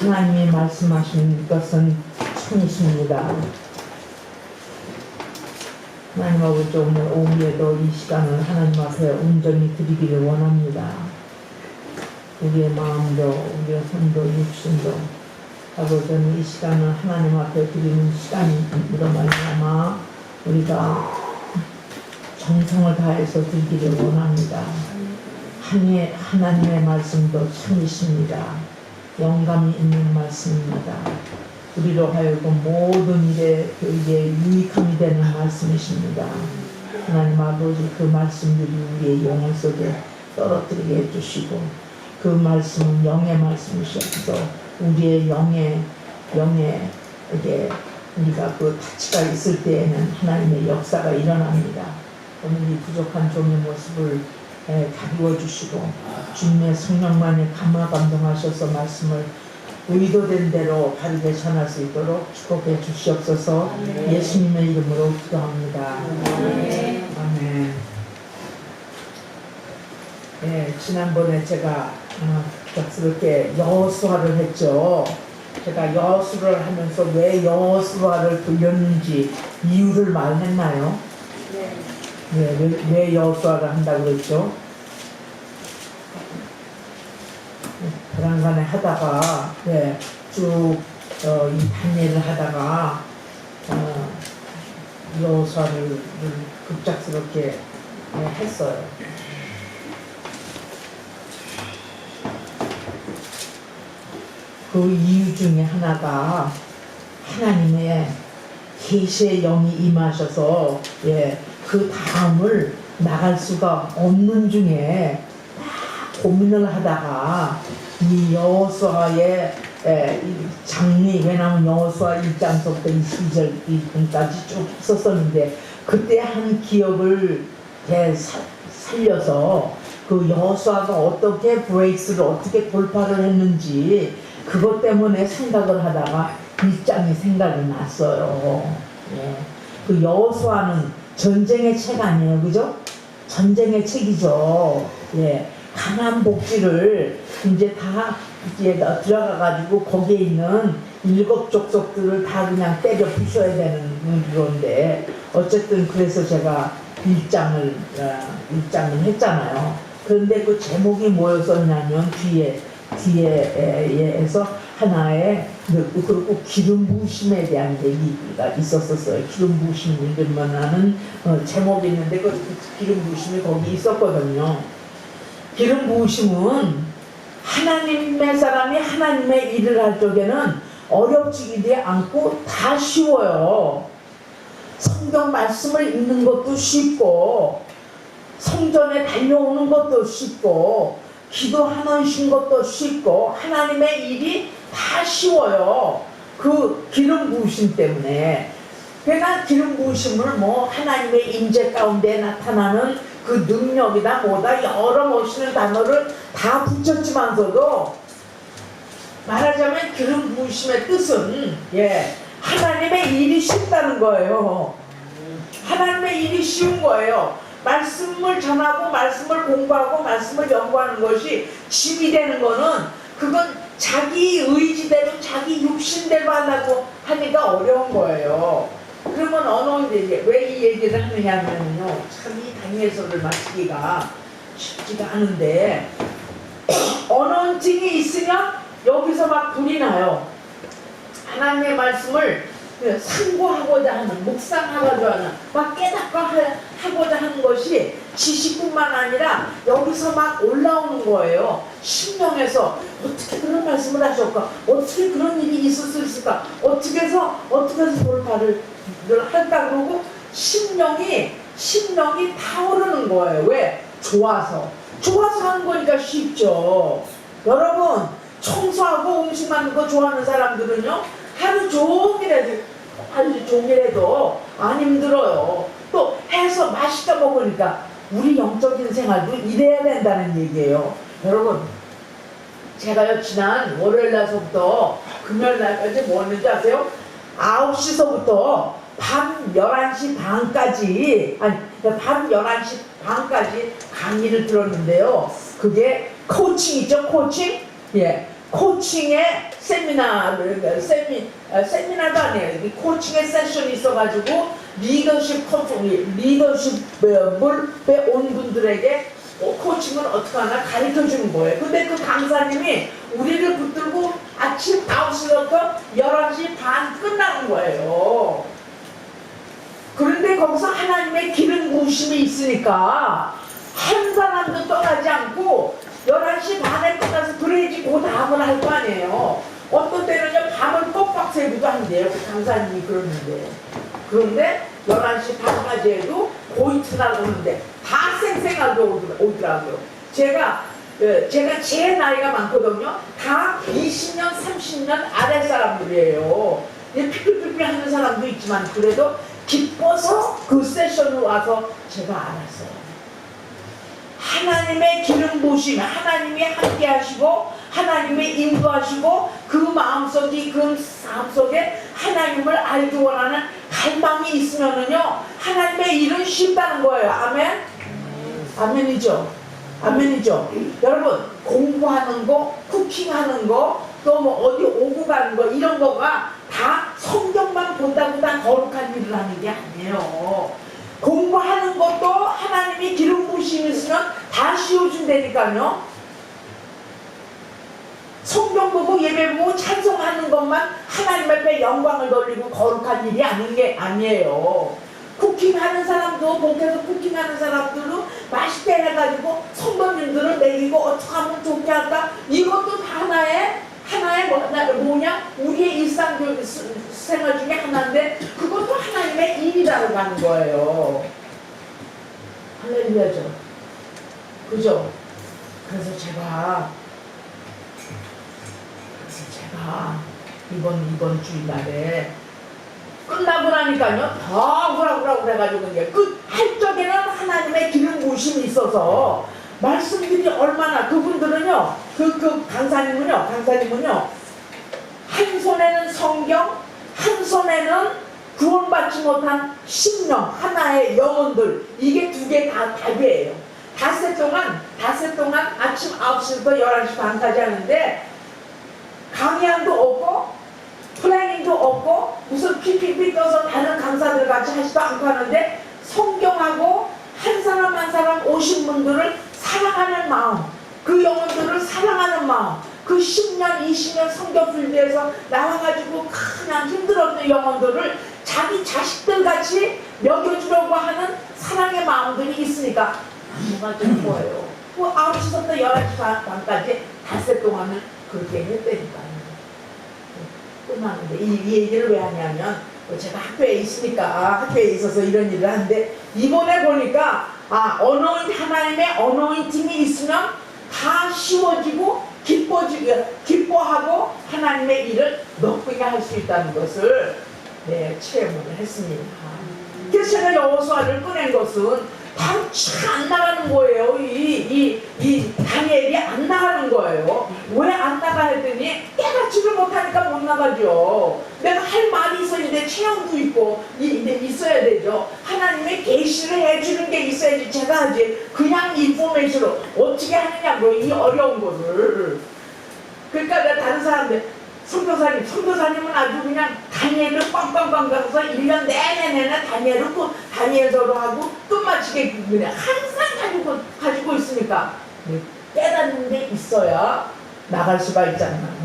하나님이 말씀하신 것은 참이십니다. 하나님 아버지, 오늘 오후에도 이 시간을 하나님 앞에 온전히 드리기를 원합니다. 우리의 마음도 우리의 손도 육신도 아버지는 이 시간을 하나님 앞에 드리는 시간이므로 말미암아 우리가 정성을 다해서 드리기를 원합니다. 하나님의 말씀도 참이십니다. 영감이 있는 말씀입니다. 우리로 하여금 모든 일에 유익함이 되는 말씀이십니다. 하나님 아버지, 그 말씀들이 우리의 영혼 속에 떨어뜨리게 해주시고, 그 말씀은 영의 말씀이셔서 우리의 영에 우리가 그 타치가 있을 때에는 하나님의 역사가 일어납니다. 오늘 이 부족한 종의 모습을 가리워 주시고 주님의 성령만에 감화 감동하셔서 말씀을 의도된 대로 바르게 전할 수 있도록 축복해 주시옵소서. 예수님의 이름으로 기도합니다. 아멘. 네, 지난번에 제가 갑작스럽게 여호수아를 했죠. 제가 여호수아를 하면서 왜 여호수아를 돌렸는지 이유를 말했나요? 네. 왜 여호수아를 한다고 그랬죠? 그런간에 하다가 쭉 이 단예를 하다가 여호수아를 급작스럽게 했어요. 그 이유 중에 하나가 하나님의 계시의 영이 임하셔서 그 다음을 나갈 수가 없는 중에 고민을 하다가 이 여호수아의 장리, 왜냐하면 여호수아 1장부터 22절까지 쭉 썼었는데 그때 한 기억을 살려서 그 여호수아가 어떻게 브레이크를 어떻게 돌파를 했는지 그것 때문에 생각을 하다가 1장이 생각이 났어요. 그 여호수아는 전쟁의 책 아니에요, 그죠? 전쟁의 책이죠. 가나안 복지를 이제 다 들어가가지고 거기에 있는 7 족속들을 다 그냥 때려 부셔야 되는 그런데 어쨌든 그래서 제가 1장을 했잖아요. 그런데 그 제목이 뭐였었냐면 뒤에에서 하나의 그리고 기름 부으심에 대한 얘기가 있었어요. 기름 부으심이라는 제목이 있는데 그 기름 부으심이 거기 있었거든요. 기름 부으심은 하나님의 사람이 하나님의 일을 할 적에는 어렵지기도 않고 다 쉬워요. 성경 말씀을 읽는 것도 쉽고 성전에 달려오는 것도 쉽고 기도하는 것도 쉽고 하나님의 일이 다 쉬워요. 그 기름 부으심 때문에. 그러니까 기름 부으심을 하나님의 임재 가운데 나타나는 그 능력이다 뭐다 여러 멋있는 단어를 다 붙였지만서도 말하자면 기름 부으심의 뜻은 하나님의 일이 쉽다는 거예요. 하나님의 일이 쉬운 거예요. 말씀을 전하고 말씀을 공부하고 말씀을 연구하는 것이 짐이 되는 거는 그건 자기 의지대로 자기 육신대로 하려고 하니까 어려운 거예요. 그러면 언어인데 왜 이 얘기를 하느냐면요, 참 이 당예서를 마치기가 쉽지가 않은데 언어증이 있으면 여기서 막 불이 나요. 하나님의 말씀을 상고하고자 하는, 묵상하고자 하는, 막 깨닫고 하고자 하는 것이 지식뿐만 아니라 여기서 막 올라오는 거예요. 심령에서 어떻게 그런 말씀을 하셨을까? 어떻게 그런 일이 있을 수 있을까? 어떻게 해서 돌파를 할까? 그러고 심령이 타오르는 거예요. 왜? 좋아서 하는 거니까 쉽죠. 여러분, 청소하고 음식 만드는 거 좋아하는 사람들은요, 하루 종일해도 안 힘들어요. 또 해서 맛있게 먹으니까 우리 영적인 생활도 이래야 된다는 얘기예요. 여러분, 제가요 지난 월요일날서부터 금요일날까지 뭐 했는지 아세요? 9시서부터 밤 11시 반까지 강의를 들었는데요. 그게 코칭이죠, 코칭? 코칭의 세미나도 아니에요. 이 코칭의 세션이 있어가지고 리더십에 온 분들에게 코칭을 어떻게 하나 가르쳐 주는 거예요. 근데 그 강사님이 우리를 붙들고 아침 9시부터 11시 반 끝나는 거예요. 그런데 거기서 하나님의 기름 부으심이 있으니까 한 사람도 떠나지 않고 11시 반에 끝나서 그래야지 그 다음을 할 거 아니에요. 어떤 때는요 밤을 뻑뻑 새기도 한대요. 그 강사님이 그러는데. 그런데 11시 반까지 해도 고이트날 오는데 다 쌩쌩하게 오더라고요. 제가 제 나이가 많거든요. 다 20년, 30년 아래 사람들이에요. 피글피글 하는 사람도 있지만 그래도 기뻐서 그 세션을 와서 제가 알았어요. 하나님의 기름 부으심, 하나님이 함께 하시고 하나님의 인도하시고 그 마음속에 그 삶 속에 하나님을 알기 원하는 갈망이 있으면은요 하나님의 일은 쉽다는 거예요. 아멘? 아멘이죠. 아멘이죠. 여러분 공부하는 거, 쿠킹하는 거, 또 뭐 어디 오고 가는 거 이런 거가 다 성경만 본다고 다 거룩한 일을 하는 게 아니에요. 공부하는 것도 하나님이 기름 부으심이 있으면 다 씌워준다니까요. 성경 보고 예배 보고 찬송하는 것만 하나님 앞에 영광을 돌리고 거룩한 일이 아닌 게 아니에요. 쿠킹하는 사람도 목에서 쿠킹하는 사람들도 맛있게 해가지고 성도님들을 먹이고 어떻게 하면 좋게 할까? 이것도 다 하나의 뭐냐? 우리의 일상 생활 중에 하나인데 그것도 하나님의 일이라고 하는 거예요. 할렐루야죠. 그죠? 그래서 제가 이번 주일날에 끝나고 나니까요 더 뭐라고 그래가지고 이제 할 적에는 하나님의 기름 부으심이 있어서 말씀들이 얼마나 그분들은요 그 강사님은요 한 손에는 성경 한 손에는 구원받지 못한 심령 하나의 영혼들 이게 두 개 다 답이에요. 닷새 동안 아침 9시부터 11시 반까지 하는데 강의안도 없고 플래닝도 없고 무슨 PPT 떠서 다른 강사들 같이 하지도 않고 하는데 성경하고 한 사람 한 사람 오신 분들을 사랑하는 마음 그 영혼들을 사랑하는 마음 그 10년 20년 성경 준비해서 나와가지고 그냥 힘들었던 영혼들을 자기 자식들 같이 먹여주려고 하는 사랑의 마음들이 있으니까 뭐가 좀 좋아요. 그 9시부터 11시 반까지 닷새 동안을 그렇게 했다니까요. 끝났는데 이 얘기를 왜 하냐면 제가 학교에 있어서 이런 일을 하는데 이번에 보니까 하나님의 어노인팅이 있으면 다 쉬워지고 기뻐하고 하나님의 일을 높게 할 수 있다는 것을 체험을 했습니다. 그래서 제가 여호수아를 꺼낸 것은 당치가 안 나가는 거예요. 이 다니엘이 안 나가는 거예요. 왜 안 나가 했더니 깨닫지를 못하니까 못 나가죠. 내가 할 말이 있었는데 체험도 있고 있어야 되죠. 하나님의 계시를 해주는 게 있어야지 제가 하지. 그냥 인포메이션으로 어떻게 하느냐고 이 어려운 거를. 그러니까 내가 다른 사람들 선교사님은 아주 그냥 다니엘을 빵빵빵 가서 1년 내내 다니엘서로 하고 끝마치게 그냥 항상 가지고 있으니까 깨닫는 게 있어야 나갈 수가 있잖아.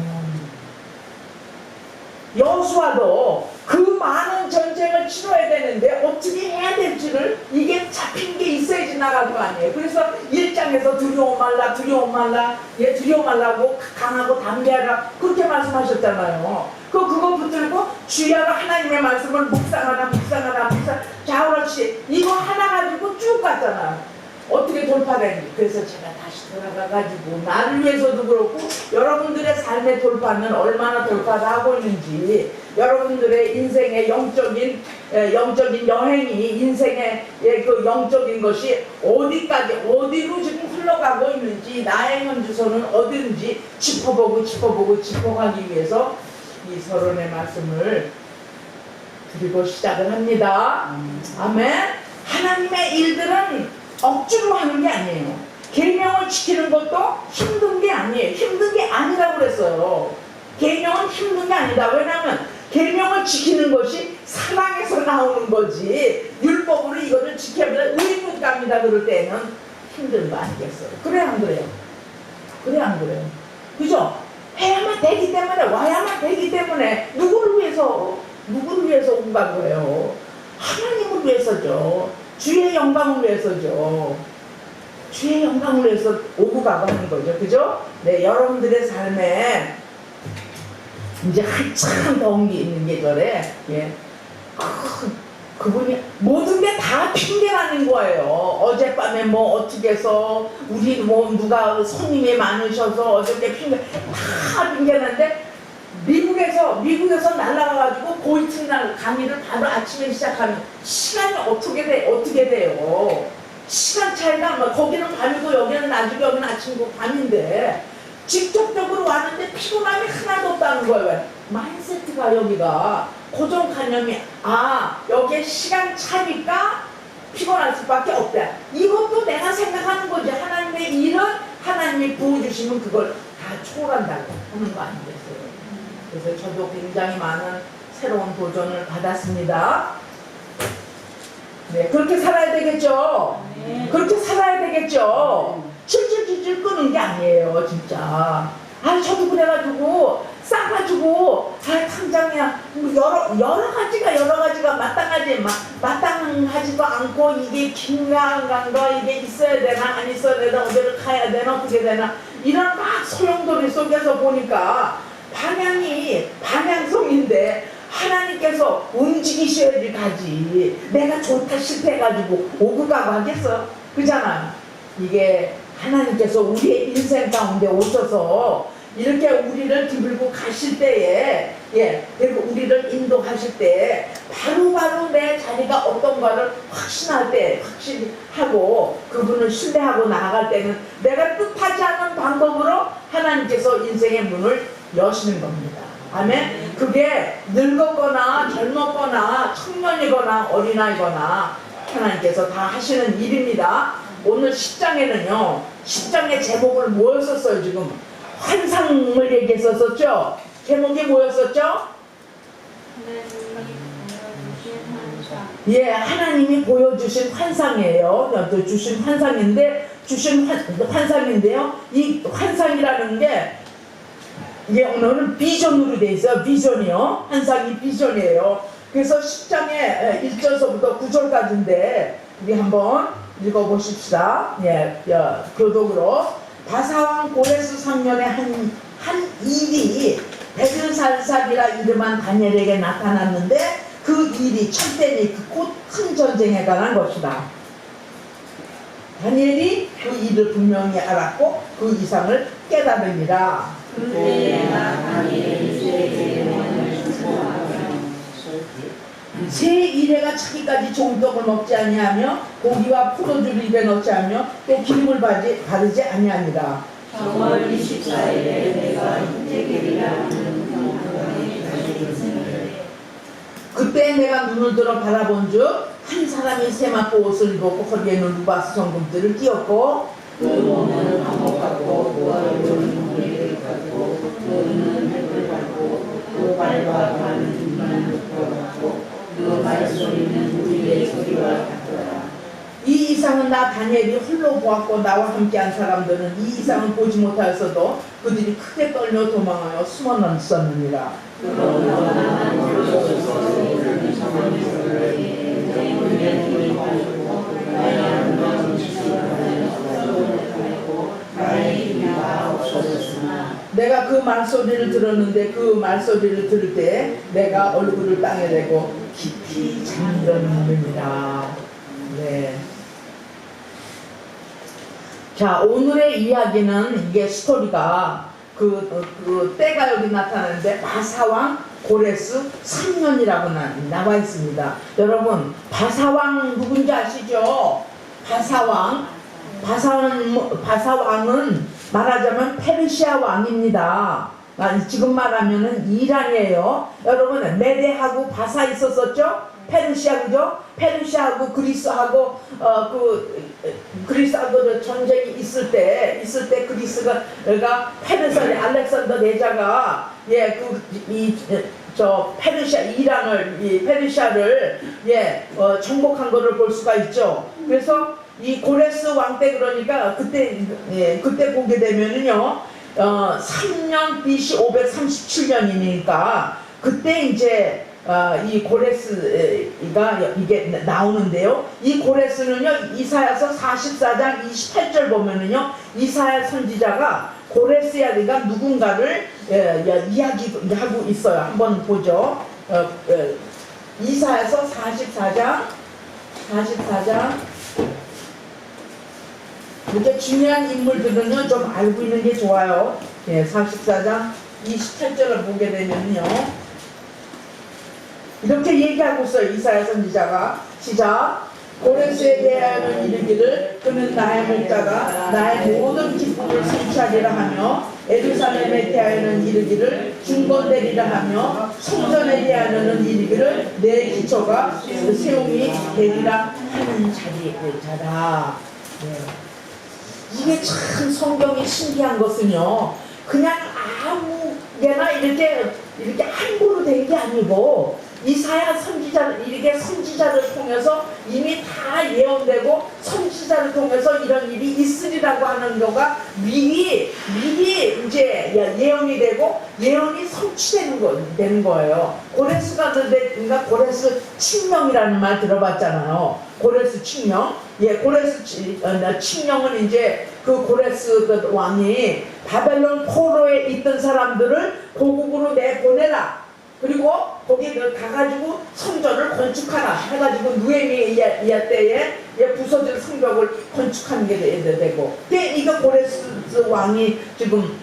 여호수아도 그 많은 전쟁을 치러야 되는데 어떻게 해야 될지를 이게 잡힌 게 있어야지 나갈 거 아니에요. 그래서 1장에서 두려워 말라 두려워 말라고 강하고 담대하라 그렇게 말씀하셨잖아요. 그거 붙들고 주야로 하나님의 말씀을 묵상하라 자우러치 이거 하나 가지고 쭉 갔잖아요. 어떻게 돌파되는지. 그래서 제가 다시 돌아가가지고 나를 위해서도 그렇고 여러분들의 삶의 돌파는 얼마나 돌파를 하고 있는지 여러분들의 인생의 영적인 여행이 인생의 그 영적인 것이 어디로 지금 흘러가고 있는지 나의 현주소는 어딘지 짚어가기 위해서 이 서론의 말씀을 드리고 시작을 합니다. 아멘. 하나님의 일들은 억지로 하는 게 아니에요. 계명을 지키는 것도 힘든 게 아니에요. 힘든 게 아니라고 그랬어요. 계명은 힘든 게 아니다. 왜냐하면 계명을 지키는 것이 사랑에서 나오는 거지, 율법으로 이거를 지켜보면 의무 갑니다 그럴 때는 힘든 거 아니겠어요? 그래 안 그래요? 그래 안 그래요? 그죠? 해야만 되기 때문에, 와야만 되기 때문에 누구를 위해서 온 거예요? 하나님을 위해서죠. 주의 영광을 위해서죠. 주의 영광을 위해서 오고 가고 하는 거죠. 그죠? 네, 여러분들의 삶에 이제 한참 더운 게 있는 계절에, 예. 그분이 모든 게 다 핑계라는 거예요. 어젯밤에 뭐 어떻게 해서, 우리 뭐 누가 손님이 많으셔서 어저께 다 핑계는데, 미국에서 날아가가지고 고이트날 강의를 바로 아침에 시작하면 시간이 어떻게 돼요? 시간 차이가 뭐 거기는 밤이고 여기는 낮이고 여기는 아침이고 밤인데 직접적으로 왔는데 피곤함이 하나도 없다는 거예요. 마인세트가 여기가 고정관념이, 여기에 시간 차니까 피곤할 수밖에 없다. 이것도 내가 생각하는 거지. 하나님의 일은 하나님이 부어주시면 그걸 다 초월한다고 하는 거 아니겠어요? 그래서 저도 굉장히 많은 새로운 도전을 받았습니다. 네, 그렇게 살아야 되겠죠? 네. 그렇게 살아야 되겠죠? 질질 끄는 게 아니에요, 진짜. 저도 그래가지고, 싸가지고, 당장이야. 여러 가지가 마땅하지도 않고, 이게 긴가, 이게 있어야 되나, 안 있어야 되나, 어디를 가야 되나, 어떻게 되나, 이런 막 소용돌이 속에서 보니까, 방향성인데, 하나님께서 움직이셔야지 가지. 내가 좋다 싫다 해가지고 오고 가고 하겠어? 그잖아. 이게 하나님께서 우리의 인생 가운데 오셔서 이렇게 우리를 들고 가실 때에, 그리고 우리를 인도하실 때 바로 내 자리가 어떤가를 확신하고 그분을 신뢰하고 나아갈 때는 내가 뜻하지 않은 방법으로 하나님께서 인생의 문을 여시는 겁니다. 아멘. 그게 늙었거나 젊었거나 청년이거나 어린아이거나 하나님께서 다 하시는 일입니다. 오늘 10장에는요 10장의 제목을 뭐였었어요? 지금 환상을 얘기했었죠? 제목이 뭐였었죠? 하나님이 보여주신 환상이에요. 또 주신 환상인데요. 이 환상이라는 게 이게 오늘은 비전으로 돼 있어요. 비전이요. 환상이 비전이에요. 그래서 10장의 1절서부터 9절까지인데 우리 한번 읽어보십시다. 교독으로. 바사왕 고레스 3년에 한 일이 베들살살이라 이름한 다니엘에게 나타났는데 그 일이 첫대니 곧 큰 전쟁에 관한 것이다. 다니엘이 그 일을 분명히 알았고 그 이상을 깨달으니라. 새 이래가 차기까지 종떡을 먹지 아니하며 고기와 포도주를 입에 넣지 않으며 또 기름을 바르지 아니하니라. 4월 24일에 내가 인테겔이라는 그때 내가 눈을 들어 바라본즉 한 사람이 세마포 옷을 입었고 허리에는 루바스 정금들을 띄었고 그 몸은 감옥 같고 그 얼굴은 고리를 같고 그 눈은 햇불 같고 그 발과 발은 빛나는 것 같고 그 말소리는 우리의 소리와 같더라. 이 이상은 나 다니엘이 홀로 보았고 나와 함께한 사람들은 이 이상은 보지 못하였어도 그들이 크게 떨며 도망하여 숨어 있었느니라. 그러나 나만 홀로서서 이르는 사람들에게 내 물량이 가지고 나의 아름다운 지식을 하고 나의 힘이 다 없어졌으나 내가 그 말소리를 들었는데 그 말소리를 들을 때 내가 얼굴을 땅에 대고 깊이 잠들었느니라. 네. 자, 오늘의 이야기는 이게 스토리가 그 때가 여기 나타나는데 바사왕 고레스 3년이라고 나와 있습니다. 여러분, 바사왕 누군지 아시죠? 바사왕은 말하자면 페르시아 왕입니다. 지금 말하면은 이란이에요. 여러분, 메대하고 바사 있었었죠? 페르시아, 그죠? 페르시아하고 그리스하고 그리스하고 전쟁이 있을 때 그리스가 페르시아 알렉산더 내자가 페르시아 이란을 페르시아를 정복한 것을 볼 수가 있죠. 그래서 이 고레스 왕 때 그러니까 그때 보게 되면은요 3년 BC 537년이니까 그때 이제 이 고레스가 이게 나오는데요. 이 고레스는요 이사야서 44장 28절 보면은요 이사야 선지자가 고레스야가 누군가를 이야기하고 있어요. 한번 보죠. 이사야서 44장 이렇게 중요한 인물들은요 좀 알고 있는 게 좋아요. 44장 28절을 보게 되면요 이렇게 얘기하고 있어요. 이사야 선지자가 시작. 고레스에 대하여는 이르기를 그는 나의 목자가 나의 모든 기쁨을 성취하리라 하며 예루살렘에 대하여는 이르기를 중건되리라 하며 성전에 대하여는 이르기를 내 기초가 세움이 되리라 하는 자라. 이게 참 성경이 신기한 것은요 그냥 아무개나 이렇게 함부로 된 게 아니고 이사야 선지자를 통해서 이미 다 예언되고 선지자를 통해서 이런 일이 있으리라고 하는 거가 미리 이제 예언이 되고 예언이 성취되는 거예요. 고레스가 그러니까 고레스 칙령이라는 말 들어봤잖아요. 고레스 칙령. 고레스 칙령은 이제 그 고레스 왕이 바벨론 포로에 있던 사람들을 고국으로 내보내라. 그리고 거기 가가지고 성전을 건축하라 해가지고 누에미의 때에 부서진 성벽을 건축하는 게 되고 이거 고레스 왕이 지금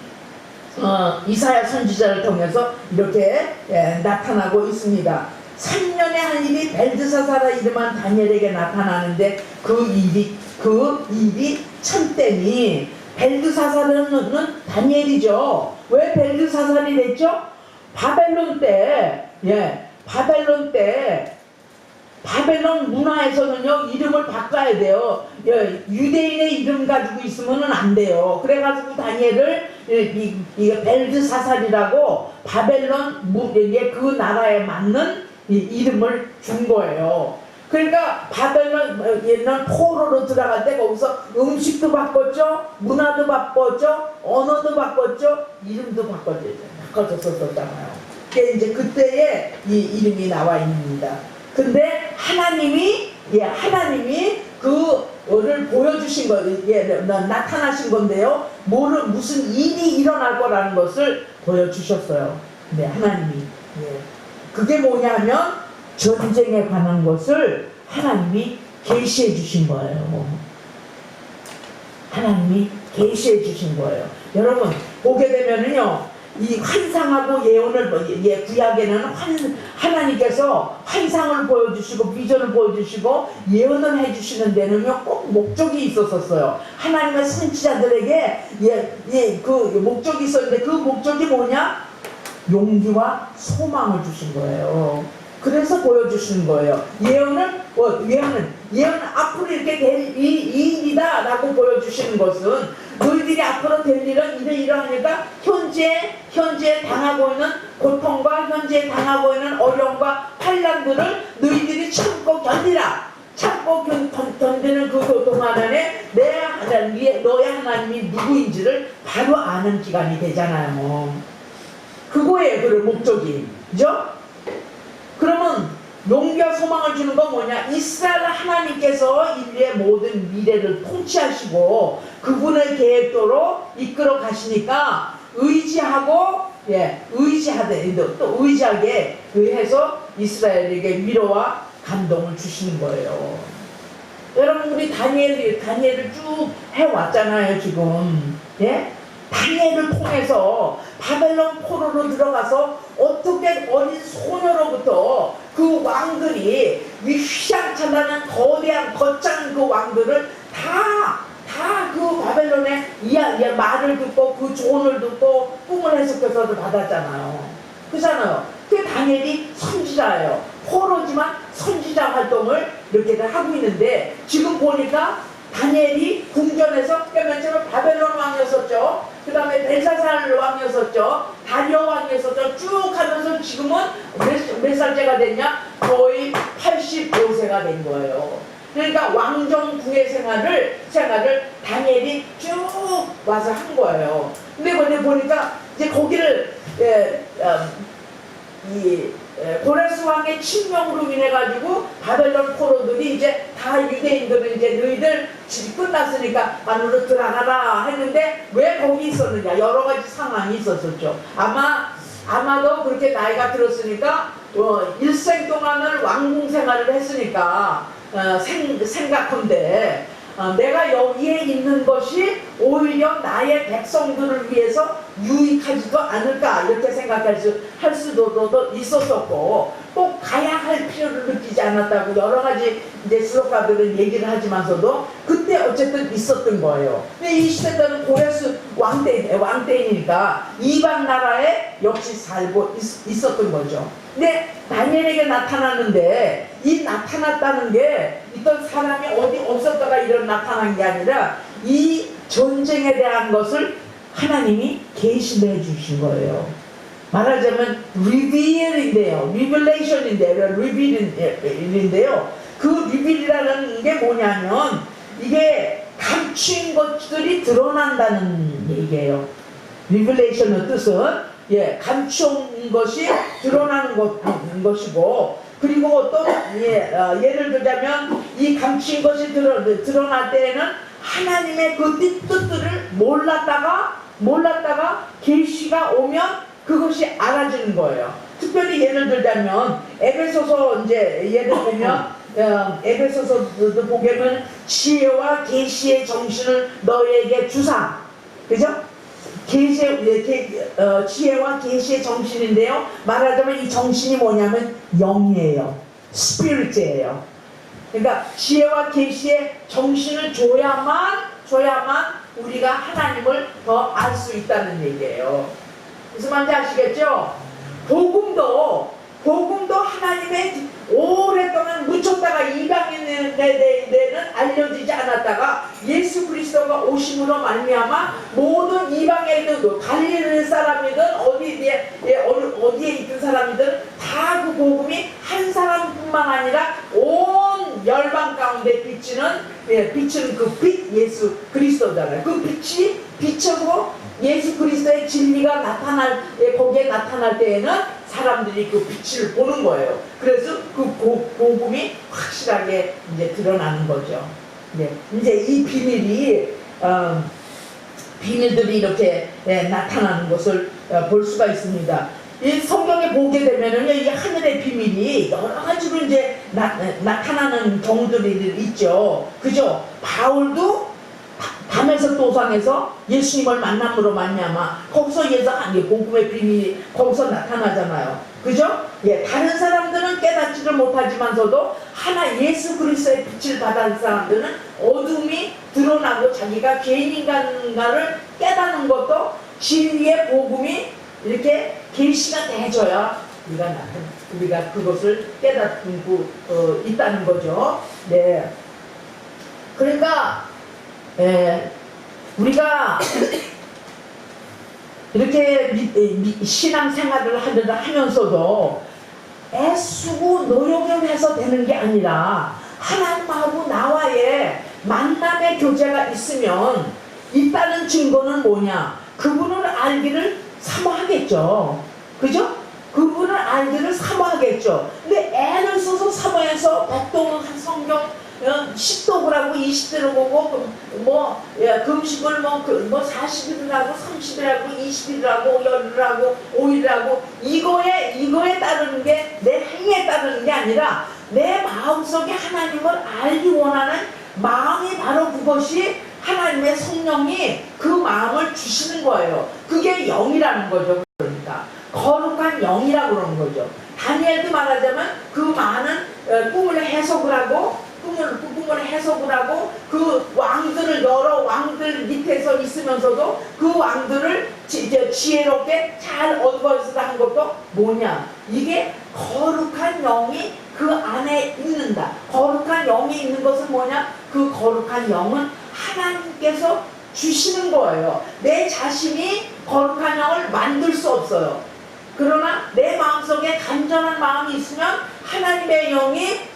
이사야 선지자를 통해서 이렇게 나타나고 있습니다. 3년에 한 일이 벨드사사라 이름한 다니엘에게 나타나는데 그 일이 참되니 벨드사사는 다니엘이죠. 왜 벨드사살이 됐죠? 바벨론 때 바벨론 문화에서는요 이름을 바꿔야 돼요. 유대인의 이름 가지고 있으면은 안 돼요. 그래가지고 다니엘을 벨드사살이라고 바벨론 그 나라에 맞는 이름을 준 거예요. 그러니까 바벨론 옛날 포로로 들어갈 때 거기서 음식도 바꿨죠, 문화도 바꿨죠, 언어도 바꿨죠, 이름도 바꿔줬었잖아요. 그게 이제 그때의 이 이름이 나와 있습니다. 근데 하나님이 그를 보여주신 거, 나타나신 건데요. 무슨 일이 일어날 거라는 것을 보여주셨어요. 네, 하나님이. 그게 뭐냐면 전쟁에 관한 것을 하나님이 계시해 주신 거예요. 하나님이 계시해 주신 거예요. 여러분 보게 되면은요 이 환상하고 예언을 구약에는 하나님께서 환상을 보여주시고 비전을 보여주시고 예언을 해주시는 데는요 꼭 목적이 있었어요. 하나님의 선지자들에게 그 목적이 있었는데 그 목적이 뭐냐? 용기와 소망을 주신 거예요. 그래서 보여주시는 거예요. 예언은 앞으로 이렇게 될 일이다 라고 보여주시는 것은 너희들이 앞으로 될 일은 이러하니까 현재 당하고 있는 고통과 현재 당하고 있는 어려움과 환난들을 너희들이 참고 견디라. 참고 견디는 그 동안 안에 너의 하나님이 누구인지를 바로 아는 기간이 되잖아요. 그거예요. 그 목적이. 그죠? 그러면 용기와 소망을 주는 건 뭐냐? 이스라엘 하나님께서 인류의 모든 미래를 통치하시고 그분의 계획대로 이끌어 가시니까 의지하게 의해서 이스라엘에게 위로와 감동을 주시는 거예요. 여러분 우리 다니엘을 쭉 해왔잖아요 지금. 다니엘을 통해서 바벨론 포로로 들어가서 어떻게 어린 소녀로부터 그 왕들이 휘황찬란한 거대한 거창한 그 왕들을 다 그 바벨론의 말을 듣고 그 조언을 듣고 꿈을 해석해서 받았잖아요. 그잖아요. 그 다니엘이 선지자예요. 포로 하지만 선지자 활동을 이렇게 하고 있는데, 지금 보니까 다니엘이 궁전에서 맨 처음에 바벨론 왕이었었죠. 그 다음에 벨사살 왕이었었죠. 다리오 왕이었었죠. 쭉 하면서 지금은 몇 살째가 됐냐? 거의 85세가 된 거예요. 그러니까 왕정궁의 생활을 다니엘이 쭉 와서 한 거예요. 근데 보니까 이제 거기를 고레스 왕의 침명으로 인해 가지고 바벨론 포로들이 이제 다 유대인들은 이제 너희들 집이 끝났으니까 안으로 들어가라 했는데, 왜 거기 있었느냐? 여러 가지 상황이 있었었죠. 아마도 그렇게 나이가 들었으니까 일생 동안을 왕궁 생활을 했으니까 생각한데, 내가 여기에 있는 것이 오히려 나의 백성들을 위해서 유익하지도 않을까, 이렇게 할 수도 있었었고, 꼭 가야 할 필요를 느끼지 않았다고 여러 가지 이제 수록가들은 얘기를 하지만서도 그때 어쨌든 있었던 거예요. 근데 이 시대 때는 고레스 왕때이니까 이방 나라에 역시 살고 있었던 거죠. 근데 다니엘에게 나타났는데, 이 나타났다는 게 있던 사람이 어디 없었다가 이런 나타난 게 아니라 이 전쟁에 대한 것을 하나님이 계시를 해주신 거예요. 말하자면 리빌인데요, 리빌인데요. 그 리빌이라는 게 뭐냐면 이게 감추인 것들이 드러난다는 얘기예요. 리빌레이션의 뜻은 감춘 것이 드러나는 것이고, 그리고 또 예를 들자면 이 감춘 것이 드러날 때에는 하나님의 그 뜻들을 몰랐다가 계시가 오면 그것이 알아지는 거예요. 특별히 예를 들자면 에베소서 이제 예를 보면 에베소서도 보면 지혜와 계시의 정신을 너희에게 주사, 그죠? 지혜와 계시의 정신인데요. 말하자면 이 정신이 뭐냐면 영이에요. 스피릿이에요. 그러니까 지혜와 계시의 정신을 줘야만 우리가 하나님을 더 알 수 있다는 얘기예요. 무슨 말인지 아시겠죠? 복음도 하나님의 오랫동안 묻혔다가 이방인에게는 알려지지 않았다가 예수 그리스도가 오심으로 말미암아 모든 이방인들도 갈릴리 사람이든 어디에 있던 사람이든 다 그 복음이 한 사람뿐만 아니라 온 열방 가운데 비치는 그 빛 예수 그리스도잖아요. 그 빛이 비춰고 예수 그리스도의 진리가 거기에 나타날 때에는 사람들이 그 빛을 보는 거예요. 그래서 그 복음이 확실하게 이제 드러나는 거죠. 이제 이 비밀들이 이렇게 나타나는 것을 볼 수가 있습니다. 이 성경에 보게 되면은요, 이 하늘의 비밀이 여러 가지로 이제 나타나는 경우들이 있죠. 그죠? 바울도 담에서 도상에서 예수님을 만남으로 말미암아 거기서 복음의 비밀이 거기서 나타나잖아요. 그죠? 다른 사람들은 깨닫지를 못하지만서도 하나 예수 그리스도의 빛을 받은 사람들은 어둠이 드러나고 자기가 죄인인가를 깨닫는 것도 진리의 복음이 이렇게 계시가 돼줘야 우리가 그것을 깨닫고 있다는 거죠. 네. 그러니까 우리가 이렇게 신앙생활을 하면서도 애쓰고 노력을 해서 되는 게 아니라 하나님하고 나와의 만남의 교제가 있다는 증거는 뭐냐? 그분을 알기를 사모하겠죠. 그죠? 그분을 알기를 사모하겠죠. 근데 애를 써서 사모해서 백동은 성경 10독을 하고 20대를 보고 금식을 40일을 하고 30일을 하고 20일을 하고 열흘을 하고 5일을 하고 이거에 따르는 게 내 행위에 따르는 게 아니라 내 마음속에 하나님을 알기 원하는 마음이 바로 그것이 하나님의 성령이 그 마음을 주시는 거예요. 그게 영이라는 거죠. 그러니까 거룩한 영이라고 그러는 거죠. 다니엘도 말하자면 그 많은 꿈을 해석을 하고 그 꿈을 해석을 하고 그 왕들을 여러 왕들 밑에서 있으면서도 그 왕들을 지혜롭게 잘 얻어서 한 것도 뭐냐? 이게 거룩한 영이 그 안에 있는다. 거룩한 영이 있는 것은 뭐냐? 그 거룩한 영은 하나님께서 주시는 거예요. 내 자신이 거룩한 영을 만들 수 없어요. 그러나 내 마음속에 간절한 마음이 있으면 하나님의 영이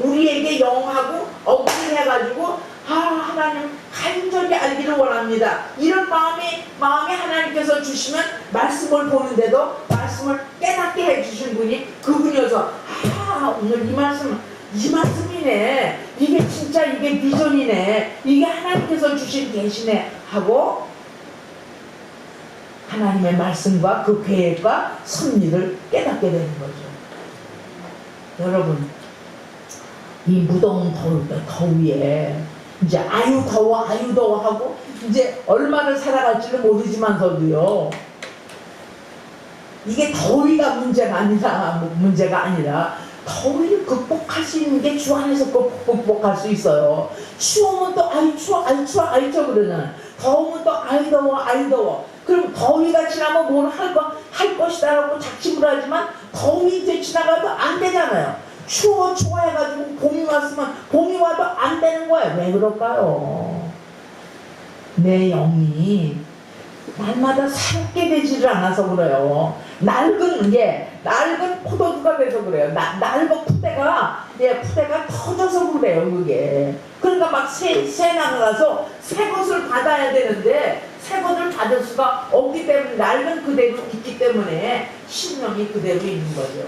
우리에게 영하고 어필 해가지고 하나님 간절히 알기를 원합니다. 이런 마음이 하나님께서 주시면 말씀을 보는데도 말씀을 깨닫게 해주신 분이 그분이어서 오늘 이 말씀이네. 이게 진짜 이게 비전이네. 이게 하나님께서 주신 계시네 하고 하나님의 말씀과 그 계획과 섭리를 깨닫게 되는 거죠. 여러분, 이 무더운 더위에 이제 아유 더워 하고 이제 얼마를 살아갈지를 모르지만서도요, 이게 더위가 문제가 아니라 더위를 극복할 수 있는 게 주 안에서 극복할 수 있어요. 추우면 또 아이 추워 그러잖아요. 더우면 또 아이 더워. 그럼 더위가 지나면 뭘 할 것이다라고 작심을 하지만 더위 이제 지나가도 안 되잖아요. 추워 해가지고 봄이 왔으면 봄이 와도 안 되는 거예요. 왜 그럴까요? 내 영이 날마다 새롭게 되지를 않아서 그래요. 낡은 포도주가 돼서 그래요. 낡은 푸대가 터져서 그래요, 그게. 그러니까 막 새 나가서 새 것을 받아야 되는데 새 것을 받을 수가 없기 때문에 낡은 그대로 있기 때문에 신령이 그대로 있는 거죠.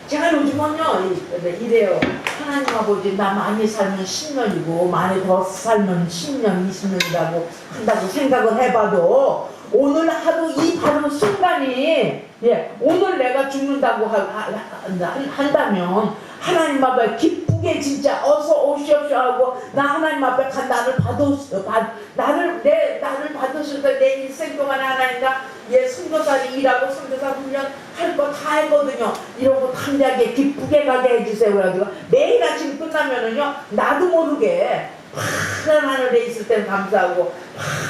제가 요즘은요 이래요. 하나님 아버지 나 많이 살면 10년이고 많이 더 살면 10년 20년이라고 한다고 생각을 해봐도 오늘 하루 이 바로 순간이 오늘 내가 죽는다고 한다면 하나님 앞에 기쁘게 진짜 어서 오시옵시오 하고 나 하나님 앞에 나를 받으실 때 내 인생 동안에 하나님과 선교사를 일하고 선교사 훈련 할 거 다 했거든요. 이런 거 담대하게 기쁘게 가게 해주세요. 그래가지고 매일 아침 끝나면은요 나도 모르게 파란 하늘에 있을 때는 감사하고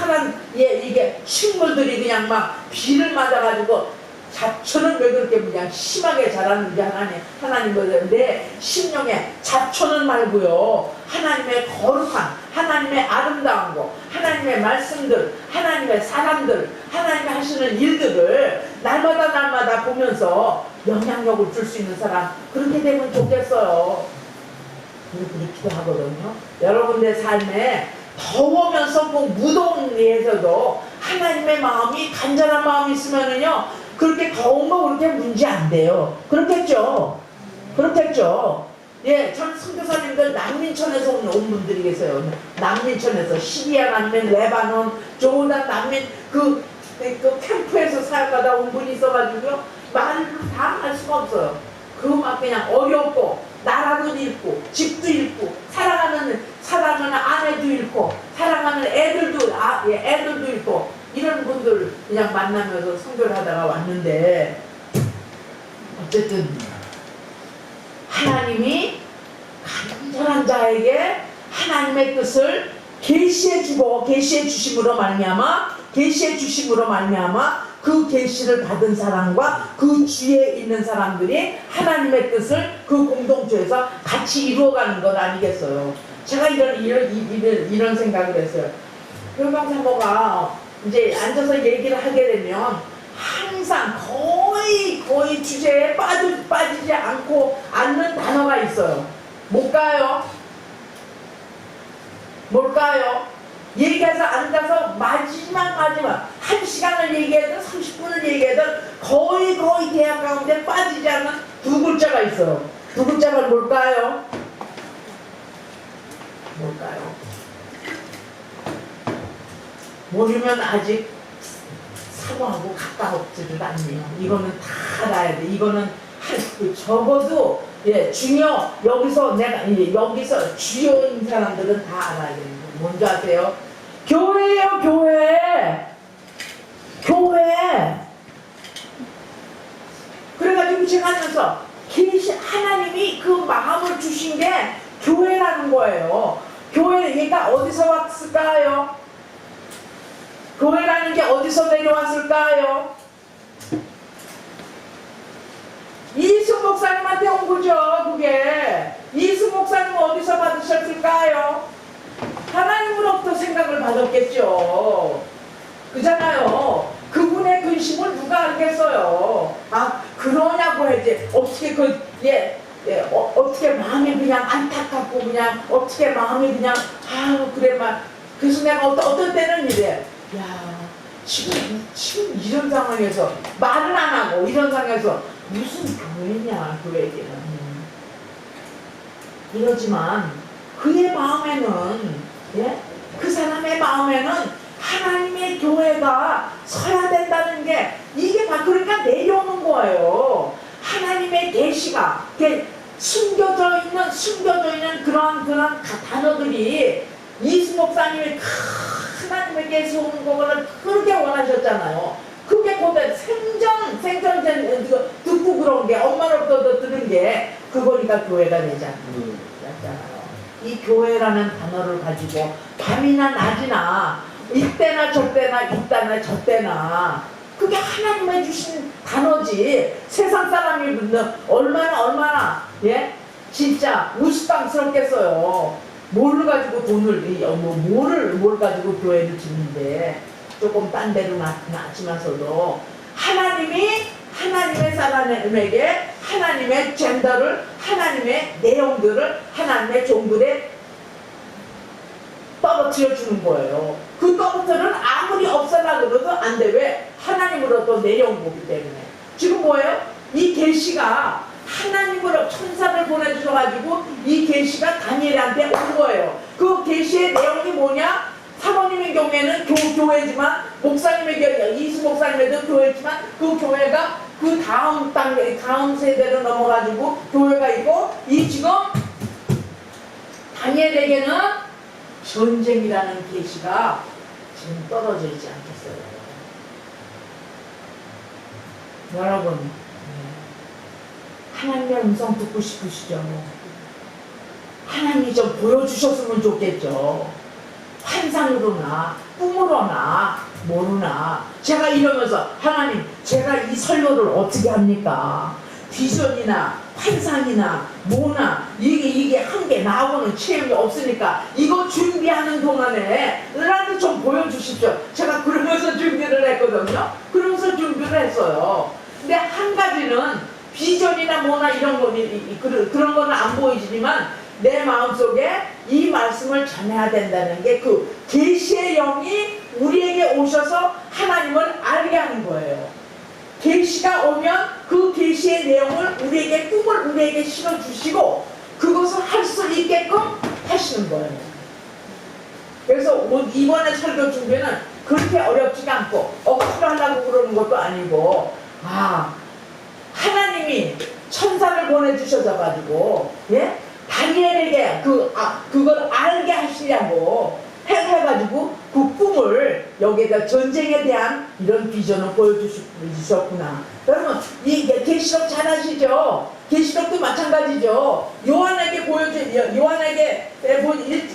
파란 이게 식물들이 그냥 막 비를 맞아가지고 잡초는 왜 그렇게 그냥 심하게 자라는지 하나님 내 심령에 잡초는 말고요 하나님의 거룩한 하나님의 아름다운 거 하나님의 말씀들 하나님의 사람들 하나님이 하시는 일들을 날마다 보면서 영향력을 줄 수 있는 사람 그렇게 되면 좋겠어요. 그렇게 기도하거든요. 여러분의 삶에 더우면서 무더운 데에서도 하나님의 마음이 간절한 마음이 있으면은요 그렇게 더운 거 그렇게 문제 안 돼요. 그렇겠죠. 전 선교사님들 난민촌에서 온 분들이 계세요. 난민촌에서 시리아 난민, 레바논, 조단 난민 그 캠프에서 사역하다 온 분이 있어가지고요 말로 다 할 수가 없어요. 그 막 그냥 어렵고 나라도 잃고 집도 잃고 사랑하는 아내도 잃고 사랑하는 애들도 잃고 이런 분들 그냥 만나면서 선교를 하다가 왔는데 어쨌든 하나님이 간절한 자에게 하나님의 뜻을 계시해 주심으로 말미암아 그 계시를 받은 사람과 그 주위에 있는 사람들이 하나님의 뜻을 그 공동체에서 같이 이루어가는 것 아니겠어요. 제가 이런 생각을 했어요. 교명사모가 이제 앉아서 얘기를 하게 되면 항상 거의 주제에 빠지지 않는 단어가 있어요. 뭘까요? 얘기해서 앉아서 마지막 1시간을 얘기해도 30분을 얘기해도 거의 대화 가운데 빠지지 않는 두 글자가 있어요. 두 글자가 뭘까요? 모르면 아직 사고하고 가까웠지도 않네요. 이거는 다 알아야 돼. 이거는 적어도 여기서 주요인 사람들은 다 알아야 되는 거. 뭔지 아세요? 교회예요, 교회. 그래가지고 제가 하면서 하나님이 그 마음을 주신 게 교회라는 거예요. 교회 얘가 어디서 왔을까요? 교회라는 게 어디서 내려왔을까요? 이승 목사님한테 온 거죠. 그게 이승 목사님 어디서 받으셨을까요? 하나님으로부터 생각을 받았겠죠. 그잖아요. 그분의 근심을 누가 알겠어요. 아, 그러냐고 해야지. 어떻게 어떻게 마음이 그냥 안타깝고 그냥 어떻게 마음이 그냥 그래 막. 그래서 내가 어떤 때는 이래. 야, 지금 이런 상황에서 말은 안 하고 이런 상황에서 무슨 교회냐, 교회에게는. 이러지만 그의 마음에는, 예? 그 사람의 마음에는 하나님의 교회가 서야 된다는 게 이게 막 그러니까 내려오는 거예요. 하나님의 계시가 숨겨져 있는 그런 단어들이 이수 목사님이 하나님의 계시 오는 거를 그렇게 원하셨잖아요. 그게 그때 생전 듣고 그런 게 엄마로부터 들은 게 그거니까 교회가 되잖아요. 이 교회라는 단어를 가지고 밤이나 낮이나 이때나 저때나 이때나 저때나 그게 하나님의 주신 단어지. 세상 사람이 묻는 얼마나 예 진짜 우스꽝스럽겠어요. 뭘 가지고 뭘 가지고 교회를 짓는데 조금 딴 데로 놨지만서도 하나님의 사람에게 하나님의 젠더를, 하나님의 내용들을 하나님의 종들에 떨어뜨려 주는 거예요. 그 떨어뜨는 아무리 없애라 그래도 안 돼. 왜? 하나님으로부터 내려온 거기 때문에. 지금 뭐예요? 이 계시가 하나님으로 천사를 보내주셔가지고 이 계시가 다니엘한테 온 거예요. 그 계시의 내용이 뭐냐? 사모님의 경우에는 교회지만, 목사님의 경우에 이수 목사님에도 교회지만, 그 교회가 그 다음 단계, 다음 세대로 넘어가지고 교회가 있고, 이 지금 다니엘에게는 전쟁이라는 계시가 지금 떨어져 있지 않겠어요. 여러분, 하나님의 음성 듣고 싶으시죠? 하나님이 좀 보여주셨으면 좋겠죠. 환상으로나 꿈으로나 모르나. 제가 이러면서 하나님, 제가 이 설교를 어떻게 합니까? 비전이나 환상이나 뭐나 이게 한 개 나오는 체험이 없으니까 이거 준비하는 동안에 나한테 좀 보여주십시오. 제가 그러면서 준비를 했거든요. 그러면서 준비를 했어요. 근데 한 가지는 비전이나 뭐나 이런 거는 그런 거는 안 보이지만 내 마음속에 이 말씀을 전해야 된다는 게 그 계시의 영이 우리에게 오셔서 하나님을 알게 하는 거예요. 계시가 오면 그 계시의 내용을 우리에게 꿈을 우리에게 실어주시고 그것을 할 수 있게끔 하시는 거예요. 그래서 이번에 설교 준비는 그렇게 어렵지가 않고 억지로 하려고 그러는 것도 아니고 하나님이 천사를 보내주셔서 가지고 다니엘에게 그걸 알게 하시려고 해가지고 그 꿈을 여기에다 전쟁에 대한 이런 비전을 보여주셨구나. 여러분, 이 계시록 잘 아시죠? 계시록도 마찬가지죠. 요한에게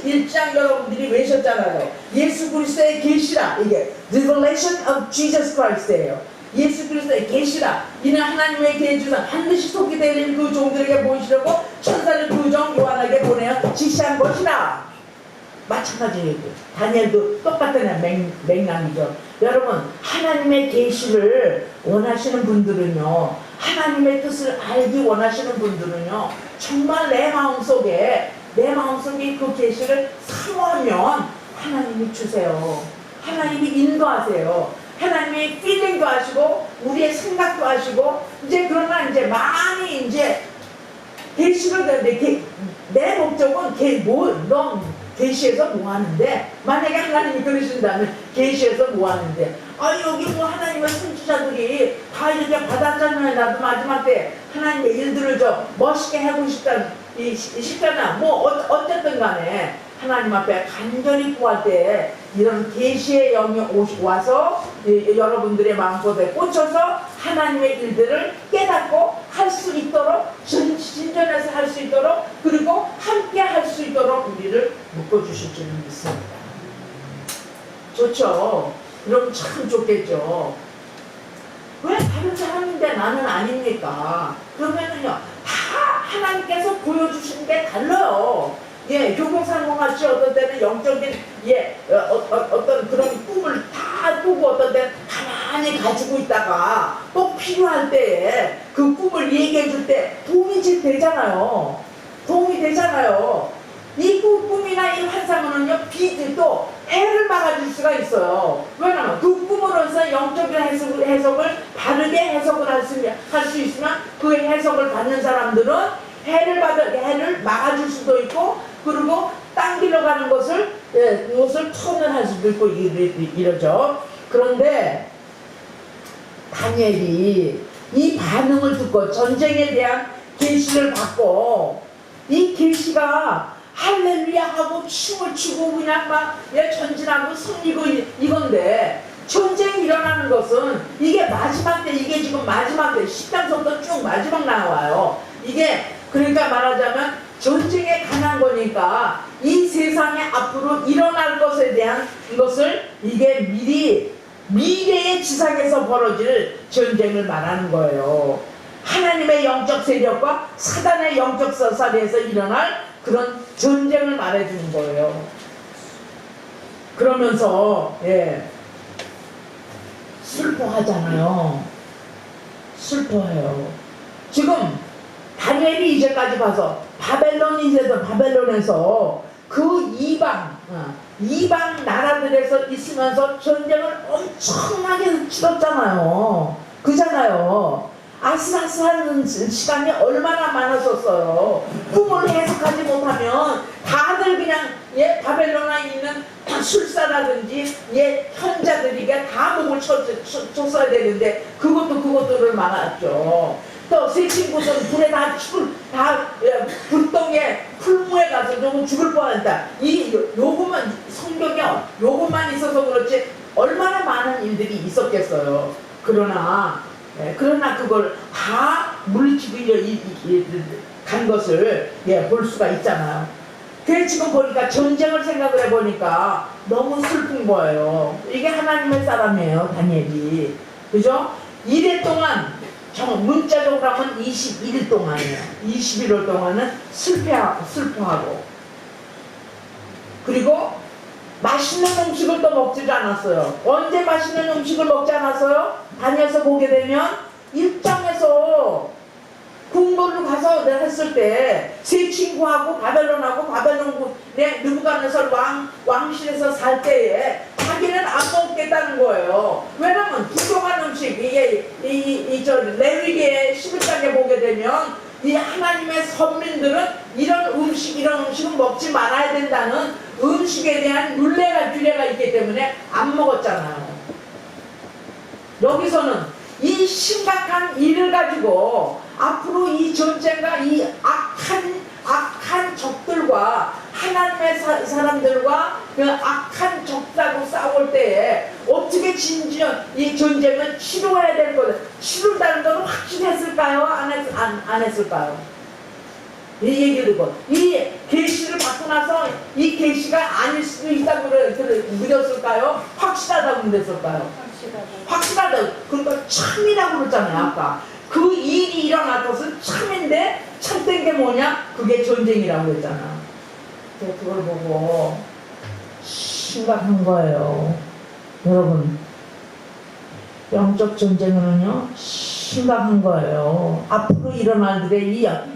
1장 여러분들이 외셨잖아요. 예수 그리스도의 계시라. 이게 Revelation of Jesus Christ예요. 예수 그리스도의 계시라. 이는 하나님의 계주상 반드시 속히 되는 그 종들에게 보이시려고 천사를 그 종 요한에게 보내어 지시한 것이라. 마찬가지예요. 다니엘도 똑같은 맥락이죠. 여러분, 하나님의 계시를 원하시는 분들은요, 하나님의 뜻을 알기 원하시는 분들은요, 정말 내 마음속에 그 계시를 사모하면 하나님이 주세요. 하나님이 인도하세요. 하나님이 필링도 하시고 우리의 생각도 하시고 그러나 많이 계시를 되는데 내 목적은 넌 계시에서 뭐 하는데? 만약에 하나님이 그러신다면 계시에서 뭐 하는데? 여기 하나님의 선지자들이 다 이렇게 받았잖아요. 나도 마지막 때 하나님의 일들을 좀 멋있게 하고 싶잖아. 어쨌든 간에 하나님 앞에 간절히 구할 때 이런 계시의 영이 와서 여러분들의 마음속에 꽂혀서 하나님의 일들을 깨닫고 할 수 있도록 진전해서 할 수 있도록 그리고 함께 할 수 있도록 우리를 묶어주실 줄은 믿습니다. 좋죠? 그럼 참 좋겠죠. 왜 다른 사람인데 나는 아닙니까? 그러면은요 다 하나님께서 보여주신 게 달라요. 예, 교통사고같이 어떤 때는 영적인 어떤 그런 꿈을 다 꾸고 어떤 때는 가만히 가지고 있다가 또 필요할 때에 그 꿈을 얘기해 줄 때 도움이 되잖아요. 도움이 되잖아요. 이 꿈이나 이 환상은요 또 해를 막아줄 수가 있어요. 왜냐면 그 꿈으로서 영적인 해석을 바르게 해석을 할 수 있으면 그 해석을 받는 사람들은 해를 막아줄 수도 있고 그리고 딴 길로 가는 그것을 턴을 할 수도 있고 이러죠. 그런데 다니엘이 이 반응을 듣고 전쟁에 대한 계시를 받고 이 계시가 할렐루야 하고 춤을 추고 그냥 막 전진하고 승리고 이건데 전쟁이 일어나는 것은 이게 마지막 때 이게 지금 마지막 때 10장서부터 쭉 마지막 나와요. 이게 그러니까 말하자면 전쟁에 관한 거니까 이 세상에 앞으로 일어날 것에 대한 것을 이게 미래의 지상에서 벌어질 전쟁을 말하는 거예요. 하나님의 영적 세력과 사단의 영적 사살에서 일어날 그런 전쟁을 말해주는 거예요. 그러면서 슬퍼하잖아요. 슬퍼해요. 지금 다니엘이 이제까지 봐서 바벨론에서 그 이방 나라들에서 있으면서 전쟁을 엄청나게 치렀잖아요. 그잖아요. 아슬아슬한 시간이 얼마나 많았었어요. 꿈을 해석하지 못하면 다들 그냥 바벨론에 있는 술사라든지 현자들에게 다 목을 쳤어야 되는데 그것들을 막았죠. 또 세 친구는 불에 불똥에 풀무에 가서 조금 죽을 뻔했다. 요것만 성경에 요것만 있어서 그렇지 얼마나 많은 일들이 있었겠어요. 그러나 그걸 다 물리치고 간 것을 볼 수가 있잖아요. 그래 지금 보니까 전쟁을 생각을 해보니까 너무 슬픈 거예요. 이게 하나님의 사람이에요, 다니엘이. 그죠? 1회 동안 문자적으로 하면 21일 동안이에요. 21일 동안은 슬퍼하고 그리고 맛있는 음식을 또 먹지도 않았어요. 언제 맛있는 음식을 먹지 않았어요? 다니엘서 보게 되면 1장에서 궁궐로 가서 했을 때 세 친구하고 바벨론 느부갓네살 왕실에서 살 때에 자기는 안 먹겠다는 거예요. 왜냐면 부정한 음식 레위기의 11장에 보게 되면 이 하나님의 선민들은 이런 음식은 먹지 말아야 된다는 음식에 대한 규례가 있기 때문에 안 먹었잖아요. 여기서는 이 심각한 일을 가지고 앞으로 이 전쟁과 이 악한 적들과 하나님의 사람들과 그 악한 적들하고 싸울 때에 어떻게 이 전쟁을 치료해야 되는 거예요. 치른다는 건 확실했을까요? 안 했을까요? 이 얘기를 듣고 이 계시를 받고 나서 이 계시가 아닐 수도 있다고 믿었을까요? 확실하다고 믿었을까요? 확실하다고. 그러니까 참이라고 그랬잖아요. 아까 그 일이 일어날 것은 참인데 참된 게 뭐냐? 그게 전쟁이라고 했잖아. 그걸 보고 심각한 거예요. 여러분, 영적 전쟁은요 심각한 거예요. 앞으로 일어날 일에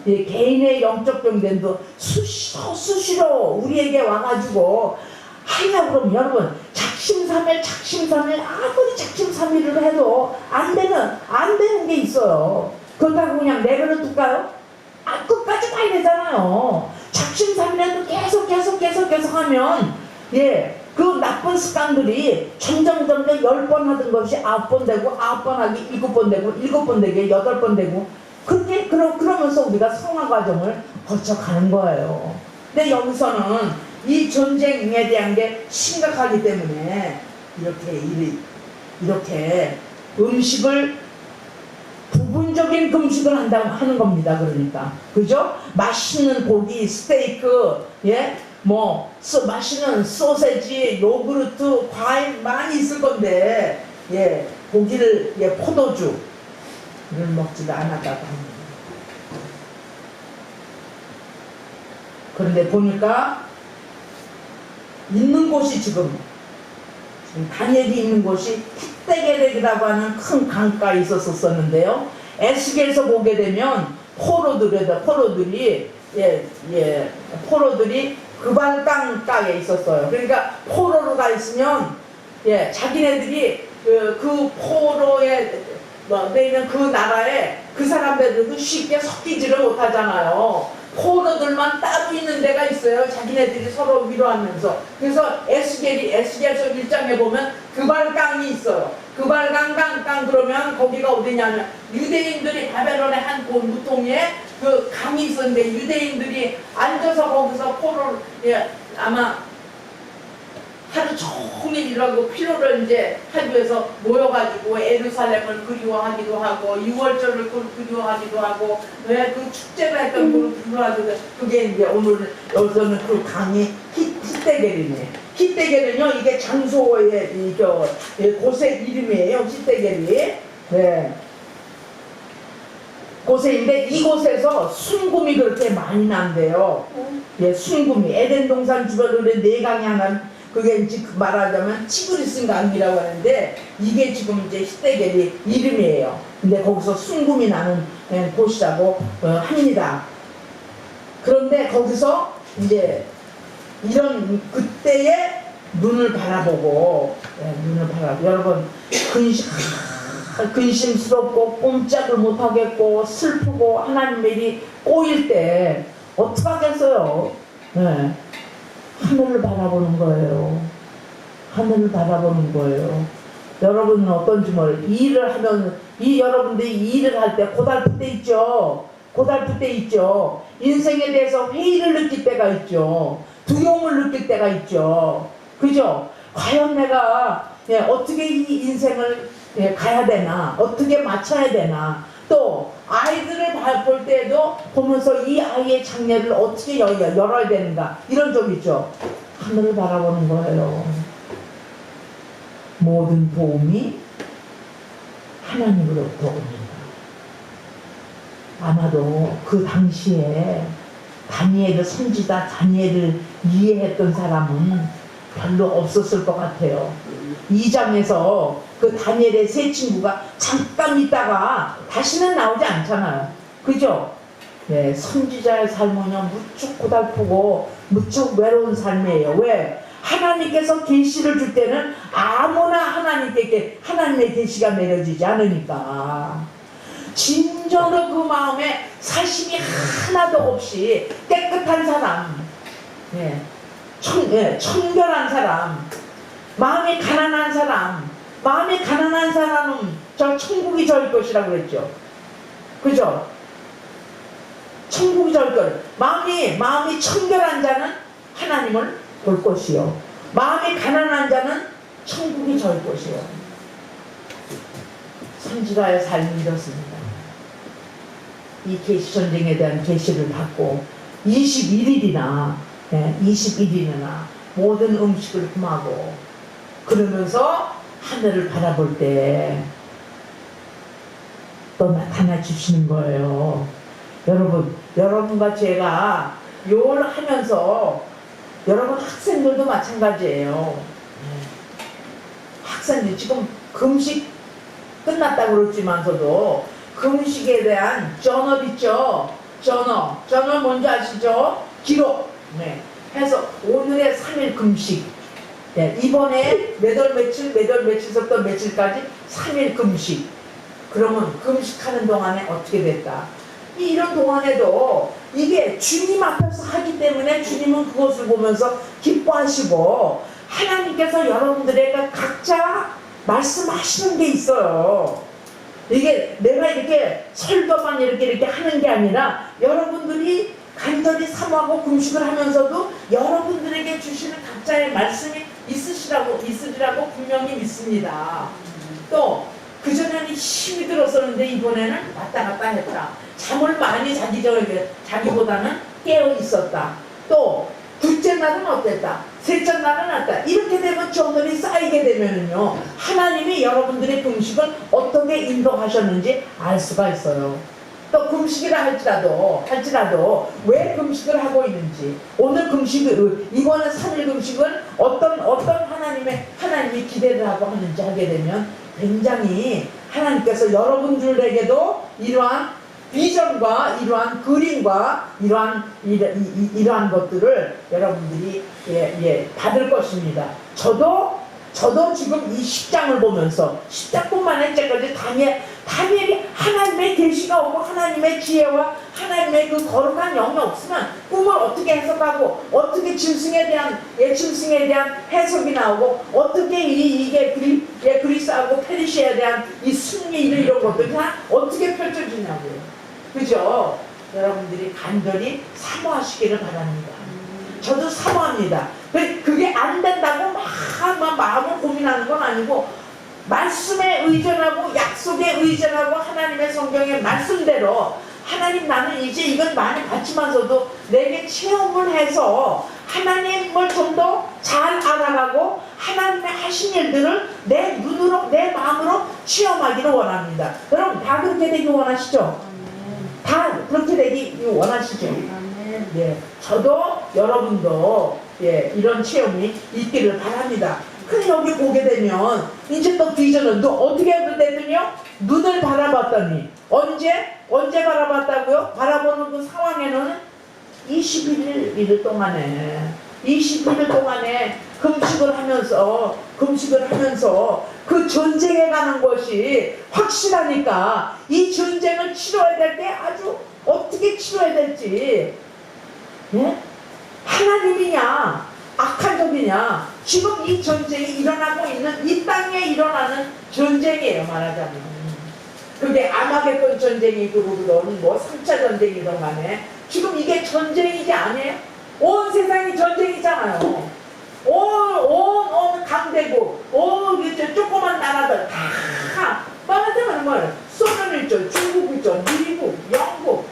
이 개인의 영적 경쟁도 수시로 우리에게 와가지고 하냐 그러면 여러분 작심삼일 아무리 작심삼일을 해도 안 되는 게 있어요. 그렇다고 그냥 내버려 둘까요? 끝까지 가야 되잖아요. 작심삼일해도 계속 하면 그 나쁜 습관들이 점점 10번 하던 것이 9번 되고 9번 하기 7번 되고 7번 되게 8번 되고 그러면서 우리가 성화 과정을 거쳐가는 거예요. 근데 여기서는 이 전쟁에 대한 게 심각하기 때문에 이렇게 음식을 부분적인 금식을 한다고 하는 겁니다. 그러니까 그죠? 맛있는 고기, 스테이크, 맛있는 소세지, 요구르트, 과일 많이 있을 건데 고기를 포도주를 먹지도 않았다고 합니다. 그런데 보니까 있는 곳이 지금 다니엘이 있는 곳이 히데겔이라고 하는 큰 강가에 있었었는데요. 에스겔에서 보게 되면 포로들이 그발강가에 있었어요. 그러니까 포로가 있으면 자기네들이 그 포로에 내는 그 나라에 그 사람들도 쉽게 섞이지를 못하잖아요. 포로들만 따로 있는 데가 있어요. 자기네들이 서로 위로하면서. 그래서 에스겔서 1장에 보면 그발강이 있어요. 그발강 그러면 거기가 어디냐면 유대인들이 바벨론의 한 무통에 그 강이 있었는데 유대인들이 앉아서 거기서 포로를 아마 하루 종일 일하고 피로를 이제 하기 위해서 모여가지고 예루살렘을 그리워하기도 하고 6월절을 그리워하기도 하고 그 축제를 했던 그 그리워하기도 그게 이제 오늘 여기서는 그 강이 히데겔이네. 히데겔은요 이게 장소의 곳의 이름이에요. 히데겔이. 곳인데 이곳에서 순금이 그렇게 많이 난대요. 순금이 에덴 동산 주변으로 내강이 하나. 그게 이제 말하자면 티그리스 강이라고 하는데 이게 지금 이제 히데겔이 이름이에요. 근데 거기서 순금이 나는 곳이라고 합니다. 그런데 거기서 이제 이런 그때의 눈을 바라보고 여러분 근심스럽고 꼼짝을 못하겠고 슬프고 하나님 일이 꼬일 때 어떡하겠어요. 하늘을 바라보는 거예요. 하늘을 바라보는 거예요. 여러분은 어떤지 일을 하면 여러분들이 일을 할 때 고달플 때 있죠. 인생에 대해서 회의를 느낄 때가 있죠. 두려움을 느낄 때가 있죠. 그죠? 과연 내가 어떻게 이 인생을 가야 되나, 어떻게 맞춰야 되나, 또 아이들을 볼 때도 보면서 이 아이의 장래를 어떻게 열어야 되는가, 이런 점 있죠. 하늘을 바라보는 거예요. 모든 도움이 하나님으로부터 옵니다. 아마도 그 당시에 다니엘을 선지자 다니엘을 이해했던 사람은 별로 없었을 것 같아요. 2장에서 그 다니엘의 세 친구가 잠깐 있다가 다시는 나오지 않잖아요. 그죠? 선지자의 삶은요 무척 고달프고 무척 외로운 삶이에요. 왜? 하나님께서 계시를 줄 때는 아무나 하나님의 계시가 내려지지 않으니까. 진정으로 그 마음에 사심이 하나도 없이 깨끗한 사람, 청결한 사람, 마음이 가난한 사람은 저 천국이 저일 것이라고 그랬죠. 그죠? 천국이 저일 것. 마음이 청결한 자는 하나님을 볼 것이요, 마음이 가난한 자는 천국이 저일 것이요. 선지자의 삶이 이렇습니다. 이 계시 전쟁에 대한 계시를 받고 21일이나 모든 음식을 금하고 그러면서 하늘을 바라볼 때 또 나타나 주시는 거예요. 여러분과 제가 요걸 하면서 여러분 학생들도 마찬가지예요. 학생들 지금 금식 끝났다고 그러지만서도 금식에 대한 저널 있죠. 저널 뭔지 아시죠? 기록. 해서 오늘의 3일 금식. 이번에 몇월 며칠서부터 며칠까지 3일 금식. 그러면 금식하는 동안에 어떻게 됐다? 이런 동안에도 이게 주님 앞에서 하기 때문에 주님은 그것을 보면서 기뻐하시고 하나님께서 여러분들에게 각자 말씀하시는 게 있어요. 이게 내가 이렇게 설교만 이렇게 하는 게 아니라 여러분들이 간절히 사모하고 금식을 하면서도 여러분들에게 주시는 각자의 말씀이 있으리라고 분명히 믿습니다. 또 그전에는 힘이 들었었는데 이번에는 왔다 갔다 했다. 잠을 많이 자기보다는 깨어 있었다. 또 둘째 날은 어땠다. 셋째 날은 어땠다. 이렇게 되면 정들이 쌓이게 되면은요, 하나님이 여러분들의 금식을 어떻게 인도하셨는지 알 수가 있어요. 또 금식이라 할지라도 왜 금식을 하고 있는지, 오늘 금식을, 이번에 3일 금식은 어떤 하나님이 기대를 하고 하는지 하게 되면 굉장히 하나님께서 여러분들에게도 이러한 비전과 이러한 그림과 이러한 것들을 여러분들이 받을 것입니다. 저도 지금 이 10장을 보면서 10장뿐만 아니라 다니엘이 하나님의 계시가 없고 하나님의 지혜와 하나님의 그 거룩한 영이 없으면 꿈을 어떻게 해석하고 어떻게 짐승에 대한 해석이 나오고 어떻게 이게 그리스하고 페르시아에 대한 이 승리 이런 것들이 다 어떻게 펼쳐지냐고요. 그죠? 여러분들이 간절히 사모하시기를 바랍니다. 저도 사모합니다. 그게 안 된다고 막 마음을 고민하는 건 아니고, 말씀에 의존하고 약속에 의존하고 하나님의 성경의 말씀대로 하나님, 나는 이제 이건 많이 받지만서도 내게 체험을 해서 하나님을 좀 더 잘 알아가고 하나님의 하신 일들을 내 눈으로 내 마음으로 체험하기를 원합니다. 여러분 다 그렇게 되기 원하시죠? 다 그렇게 되기 원하시죠? 예, 저도 여러분도 이런 체험이 있기를 바랍니다. 근데 여기 보게 되면 이제 또 비전은 또 어떻게 되더니요? 눈을 바라봤더니 언제 바라봤다고요? 바라보는 그 상황에는 21일 동안에 금식을 하면서 그 전쟁에 가는 것이 확실하니까 이 전쟁을 치러야 될 때 아주 어떻게 치러야 될지, 하나님이냐 악한 적이냐, 지금 이 전쟁이 일어나고 있는 이 땅에 일어나는 전쟁이에요. 말하자면 그게 아마겟돈 전쟁이든 뭐 3차 전쟁이든 간에 지금 이게 전쟁이지 아니에요? 온 세상이 전쟁이잖아요. 온 강대국, 조그만 나라들 다 말하자면 뭘, 소련 있죠, 중국 있죠, 미국, 영국,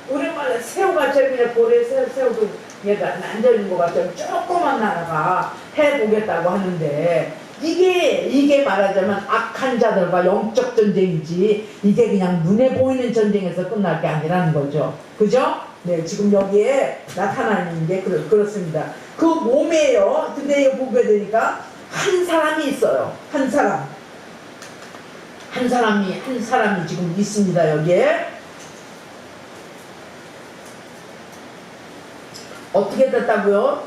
우리말로 새우가 저기에 고래 새우도 얘가 앉아있는 것 같아요. 조그만 나라가 해보겠다고 하는데, 이게 말하자면 악한 자들과 영적 전쟁이지, 이게 그냥 눈에 보이는 전쟁에서 끝날 게 아니라는 거죠. 그죠? 네, 지금 여기에 나타나는 게 그렇습니다. 그 몸이에요. 근데 이거 보게 되니까 한 사람이 있어요. 한 사람이 지금 있습니다. 여기에. 어떻게 됐다고요?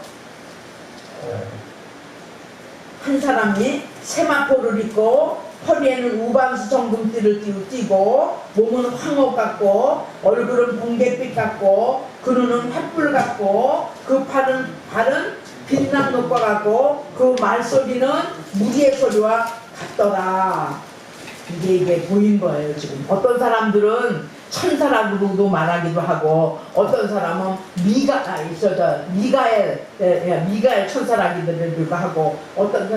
한 사람이 세마포를 입고 허리에는 우방수 정금띠를 띠고 몸은 황옥 같고 얼굴은 번갯빛 같고 그눈은 횃불 같고 그 팔은 빛난 녹과 같고 그 말소리는 무리의 소리와 같더라. 이게 보인 거예요. 지금 어떤 사람들은 천사라고도 말하기도 하고, 어떤 사람은 미가엘 천사라기도 하고, 어떤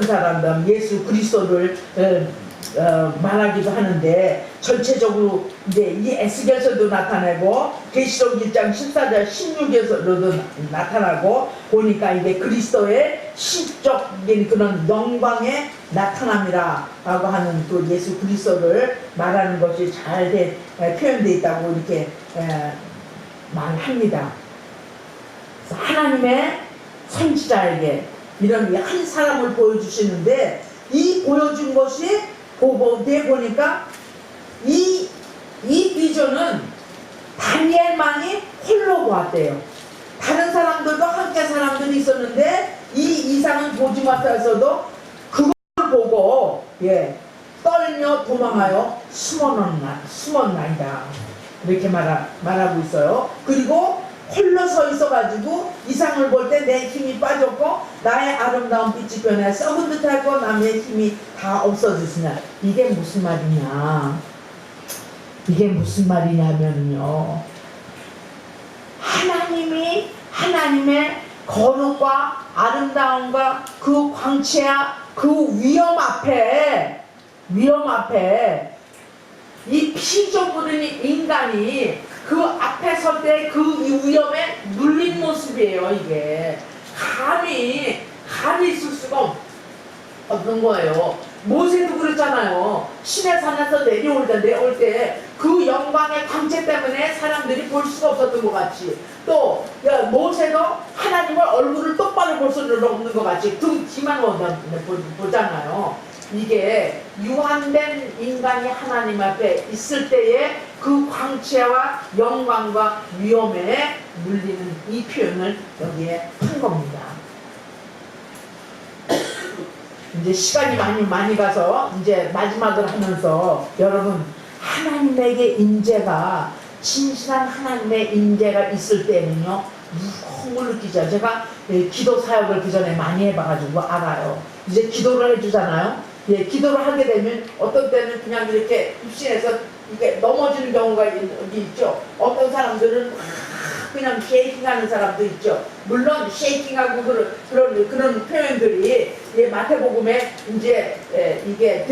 사람들은 예수 그리스도를 말하기도 하는데, 전체적으로 이제 이 에스겔서도 나타내고 계시록 1장 14절 16에서도 나타나고 보니까 이게 그리스도의 신적인 그런 영광의 나타남이라 라고 하는 그 예수 그리스도를 말하는 것이 잘 표현되어 있다고 이렇게 말합니다. 그래서 하나님의 선지자에게 이런 한 사람을 보여주시는데, 이 보여준 것이 보니까 이 비전은 다니엘만이 홀로 보았대요. 다른 사람들도 함께 사람들이 있었는데 이 이상은 보지 못하서도 그걸 보고 떨며 도망하여 숨었나이다. 이렇게 말하고 있어요. 그리고 홀로 서 있어가지고 이상을 볼 때 내 힘이 빠졌고 나의 아름다운 빛이 변해 썩은 듯하고 남의 힘이 다 없어졌으나, 이게 무슨 말이냐면요, 하나님의 거룩과 아름다움과 그 광채와 그 위험 앞에 이 피조물인 인간이 그 앞에 설 때 그 위험에 눌린 모습이에요. 이게 감히 있을 수가 없는 거예요. 모세도 그랬잖아요. 신의 산에서 내려올 때 그 영광의 광채 때문에 사람들이 볼 수가 없었던 것 같이, 또 모세도 하나님의 얼굴을 똑바로 볼 수는 없는 것 같이 등 뒤만 보잖아요. 이게 유한된 인간이 하나님 앞에 있을 때에 그 광채와 영광과 위엄에 물리는 이 표현을 여기에 한 겁니다. 이제 시간이 많이 가서 이제 마지막을 하면서 여러분, 하나님에게 인재가, 진실한 하나님의 인재가 있을 때는요 무거움을 느끼죠. 제가 기도 사역을 그 전에 많이 해봐가지고 알아요. 이제 기도를 해주잖아요. 기도를 하게 되면 어떤 때는 그냥 이렇게 입신해서 이게 넘어지는 경우가 있죠. 어떤 사람들은 그냥 쉐이킹하는 사람도 있죠. 물론 쉐이킹하고 그런 표현들이 마태복음에 이제 이게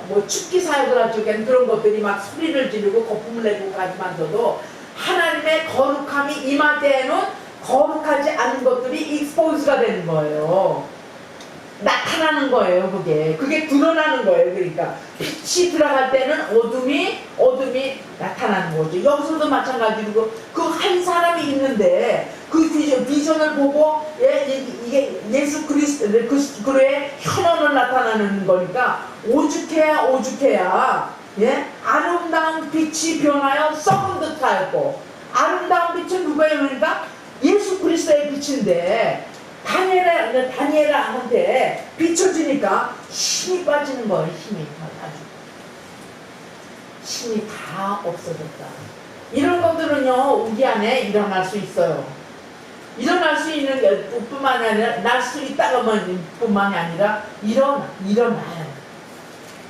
뭐 축기 사역을 할 적엔 그런 것들이 막 소리를 지르고 거품을 내고까지만서도 하나님의 거룩함이 임할 때에는 거룩하지 않은 것들이 익스포즈가 되는 거예요. 나타나는 거예요. 그게 드러나는 거예요. 그러니까 빛이 들어갈 때는 어둠이 나타나는 거죠. 여기서도 마찬가지로 그 한 사람이 있는데 그 비전을 보고 이게 예수 그리스도의 현원을 나타나는 거니까 오죽해야 아름다운 빛이 변하여 썩은 듯하였고, 아름다운 빛은 누구예요? 그러니까 예수 그리스도의 빛인데 다니엘한테 비춰지니까 힘이 빠지는 거예요. 힘이 다 없어졌다. 이런 것들은요 우리 안에 일어날 수 있어요. 일어날 수 있는 뿐만이 아니라 날 수 있다고만 뿐만이 아니라 일어나요.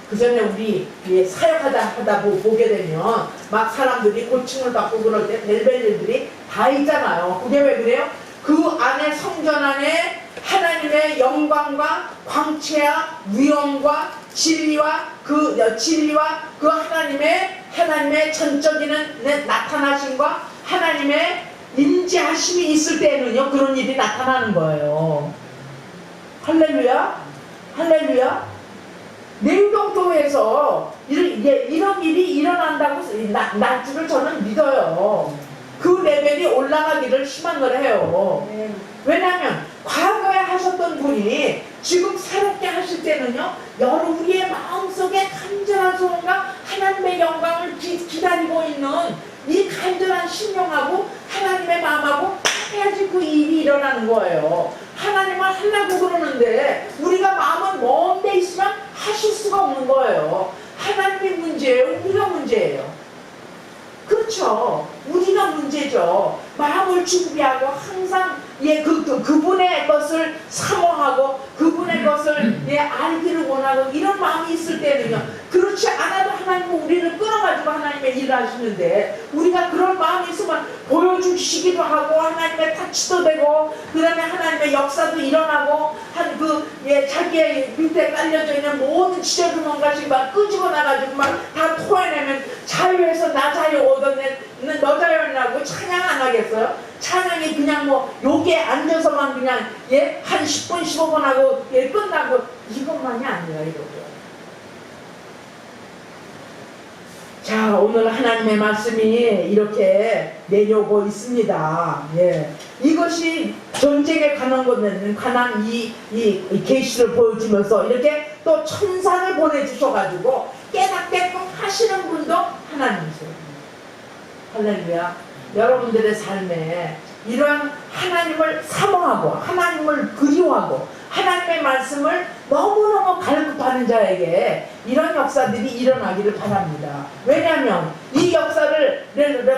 그 전에 우리 사역하다 보게 되면 막 사람들이 고침을 받고 그럴 때 별별 일들이 다 있잖아요. 그게 왜 그래요? 그 안에 성전 안에 하나님의 영광과 광채와 위엄과 진리와 그 하나님의 전적인 나타나심과 하나님의 임재하심이 있을 때는요 그런 일이 나타나는 거예요. 할렐루야. 내일동교회에서 이런 일이 일어난다고 날 줄을 저는 믿어요. 그 레벨이 올라가기를 희망을 해요. 왜냐하면 과거에 하셨던 분이 지금 새롭게 하실 때는요 우리의 마음속에 간절한 소원과 하나님의 영광을 기다리고 있는 이 간절한 심령하고 하나님의 마음하고 해야지 그 일이 일어나는 거예요. 하나님은 하려고 그러는데 우리가 마음은 먼 데 있으면 하실 수가 없는 거예요. 하나님이 문제예요? 우리가 문제예요? 그렇죠. 우리가 문제죠. 마음을 준비하고 항상 그분의 것을 사모하고 그분의 것을 알기를 원하고 이런 마음이 있을 때는요. 그렇지 않아도 하나님은 우리를 끌어가지고 하나님의 일을 하시는데 우리가 그런 마음이 있으면 보여주시기도 하고 하나님의 타치도 되고 그 다음에 하나님의 역사도 일어나고 자기의 밑에 깔려져 있는 모든 지저분 뭔가씩 막 끄집어 나가지고 막 다 토해내면 자유에서 나 자유 얻어낸 너 자유라고 찬양 안 하겠어요? 찬양이 그냥 여기에 앉아서만 그냥 한 10분 15분 하고 끝나고 이것만이 아니라 이거죠. 자, 오늘 하나님의 말씀이 이렇게 내려오고 있습니다. 이것이 전쟁에 관한 이 계시를 보여주면서 이렇게 또 천사를 보내주셔가지고 깨닫게끔 하시는 분도 하나님이세요. 할렐루야. 여러분들의 삶에 이러한 하나님을 사모하고 하나님을 그리워하고 하나님의 말씀을 너무너무 갈급하는 자에게 이런 역사들이 일어나기를 바랍니다. 왜냐하면 이 역사를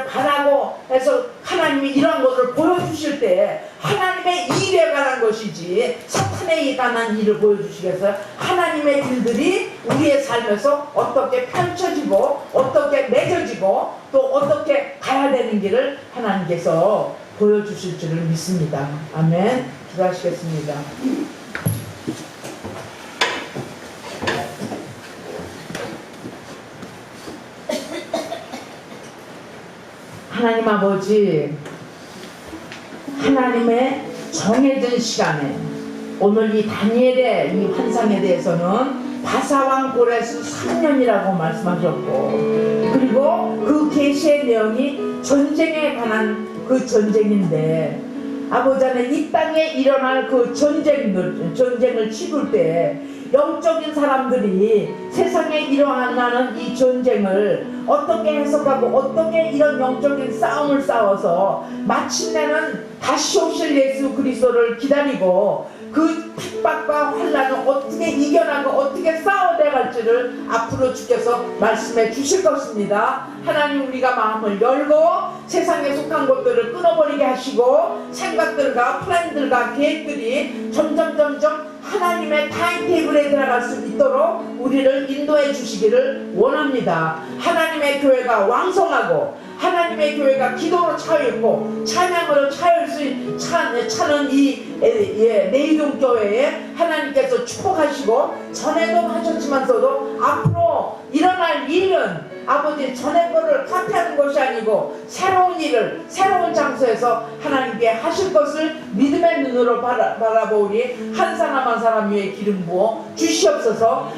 바라고 해서 하나님이 이런 것을 보여주실 때 하나님의 일에 관한 것이지 사탄에 관한 일을 보여주시겠어요? 하나님의 일들이 우리의 삶에서 어떻게 펼쳐지고 어떻게 맺어지고 또 어떻게 가야 되는 길을 하나님께서 보여주실 줄을 믿습니다. 아멘. 기도하시겠습니다. 하나님 아버지, 하나님의 정해진 시간에 오늘 이 다니엘의 이 환상에 대해서는 바사왕 고레스 3년이라고 말씀하셨고, 그리고 그 계시의 내용이 전쟁에 관한 그 전쟁인데, 아버지 하나님, 이 땅에 일어날 그 전쟁을 치룰 때 영적인 사람들이 세상에 일어나는 이 전쟁을 어떻게 해석하고 어떻게 이런 영적인 싸움을 싸워서 마침내는 다시 오실 예수 그리스도를 기다리고 그 핍박과 환난을 어떻게 이겨나고 어떻게 싸워내갈지를 앞으로 주께서 말씀해 주실 것입니다. 하나님, 우리가 마음을 열고 세상에 속한 것들을 끊어버리게 하시고 생각들과 플랜들과 계획들이 점점 하나님의 타임테이블에 들어갈 수 있도록 우리를 인도해 주시기를 원합니다. 하나님의 교회가 왕성하고 하나님의 교회가 기도로 차있고 찬양으로 차는 이 내이동 교회에 하나님께서 축복하시고 전에도 하셨지만서도 앞으로 일어날 일은 아버지 전에 거를 카피하는 것이 아니고 새로운 일을 새로운 장소에서 하나님께 하실 것을 믿음의 눈으로 바라보니 한 사람 한 사람 위에 기름 부어 주시옵소서.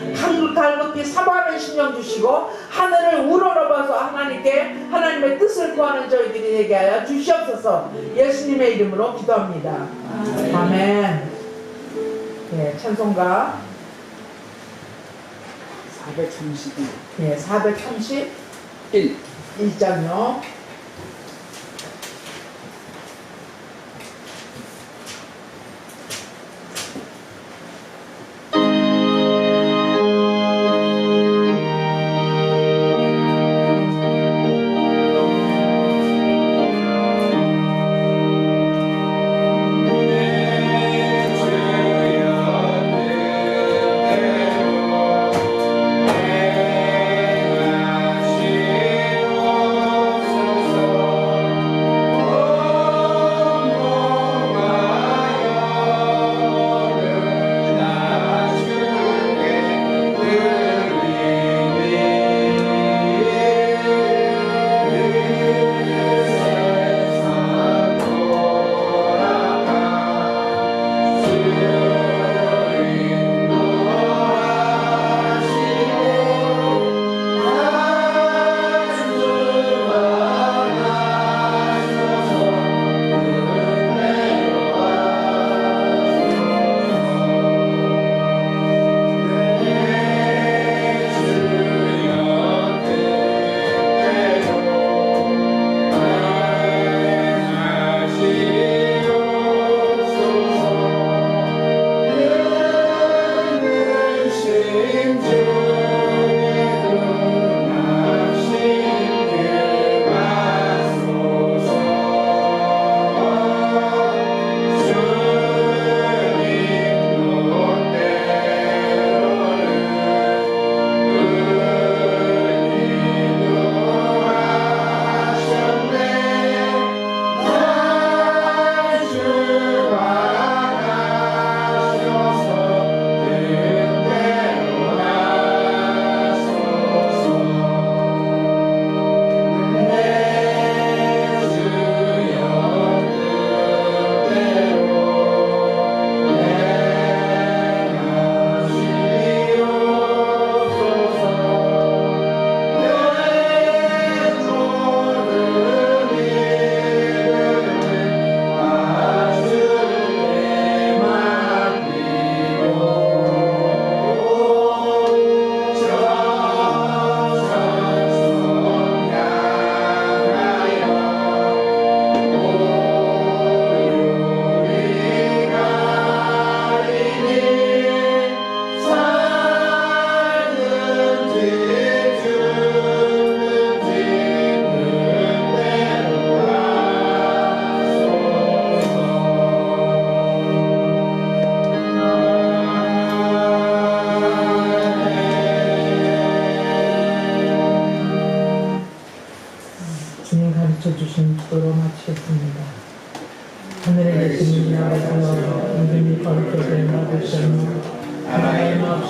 갈급히 사모하는 심령 주시고 하늘을 우러러봐서 하나님의 뜻을 구하는 저희들이 되게 하여 주시옵소서. 예수님의 이름으로 기도합니다. 아멘. 네, 찬송가 431. 네, 431장요.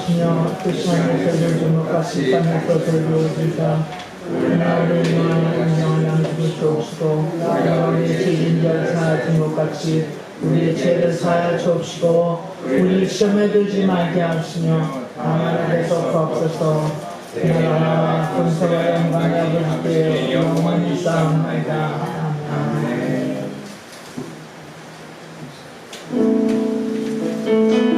하시며 뜻이 하늘에서 주는 것 같이 땅에서 돌려오시자 그날을 위하여 운명을 남기고 주옵시고 우리 죄인들 사하여 준 것 같이 우리의 죄를 사하여 주옵시고 우리 시험에 들지 말게 하시며 다만 앞에서 구하옵소서 나라와 권세와 영광이 아버지께 영원히 쌓옵나이다. 아멘.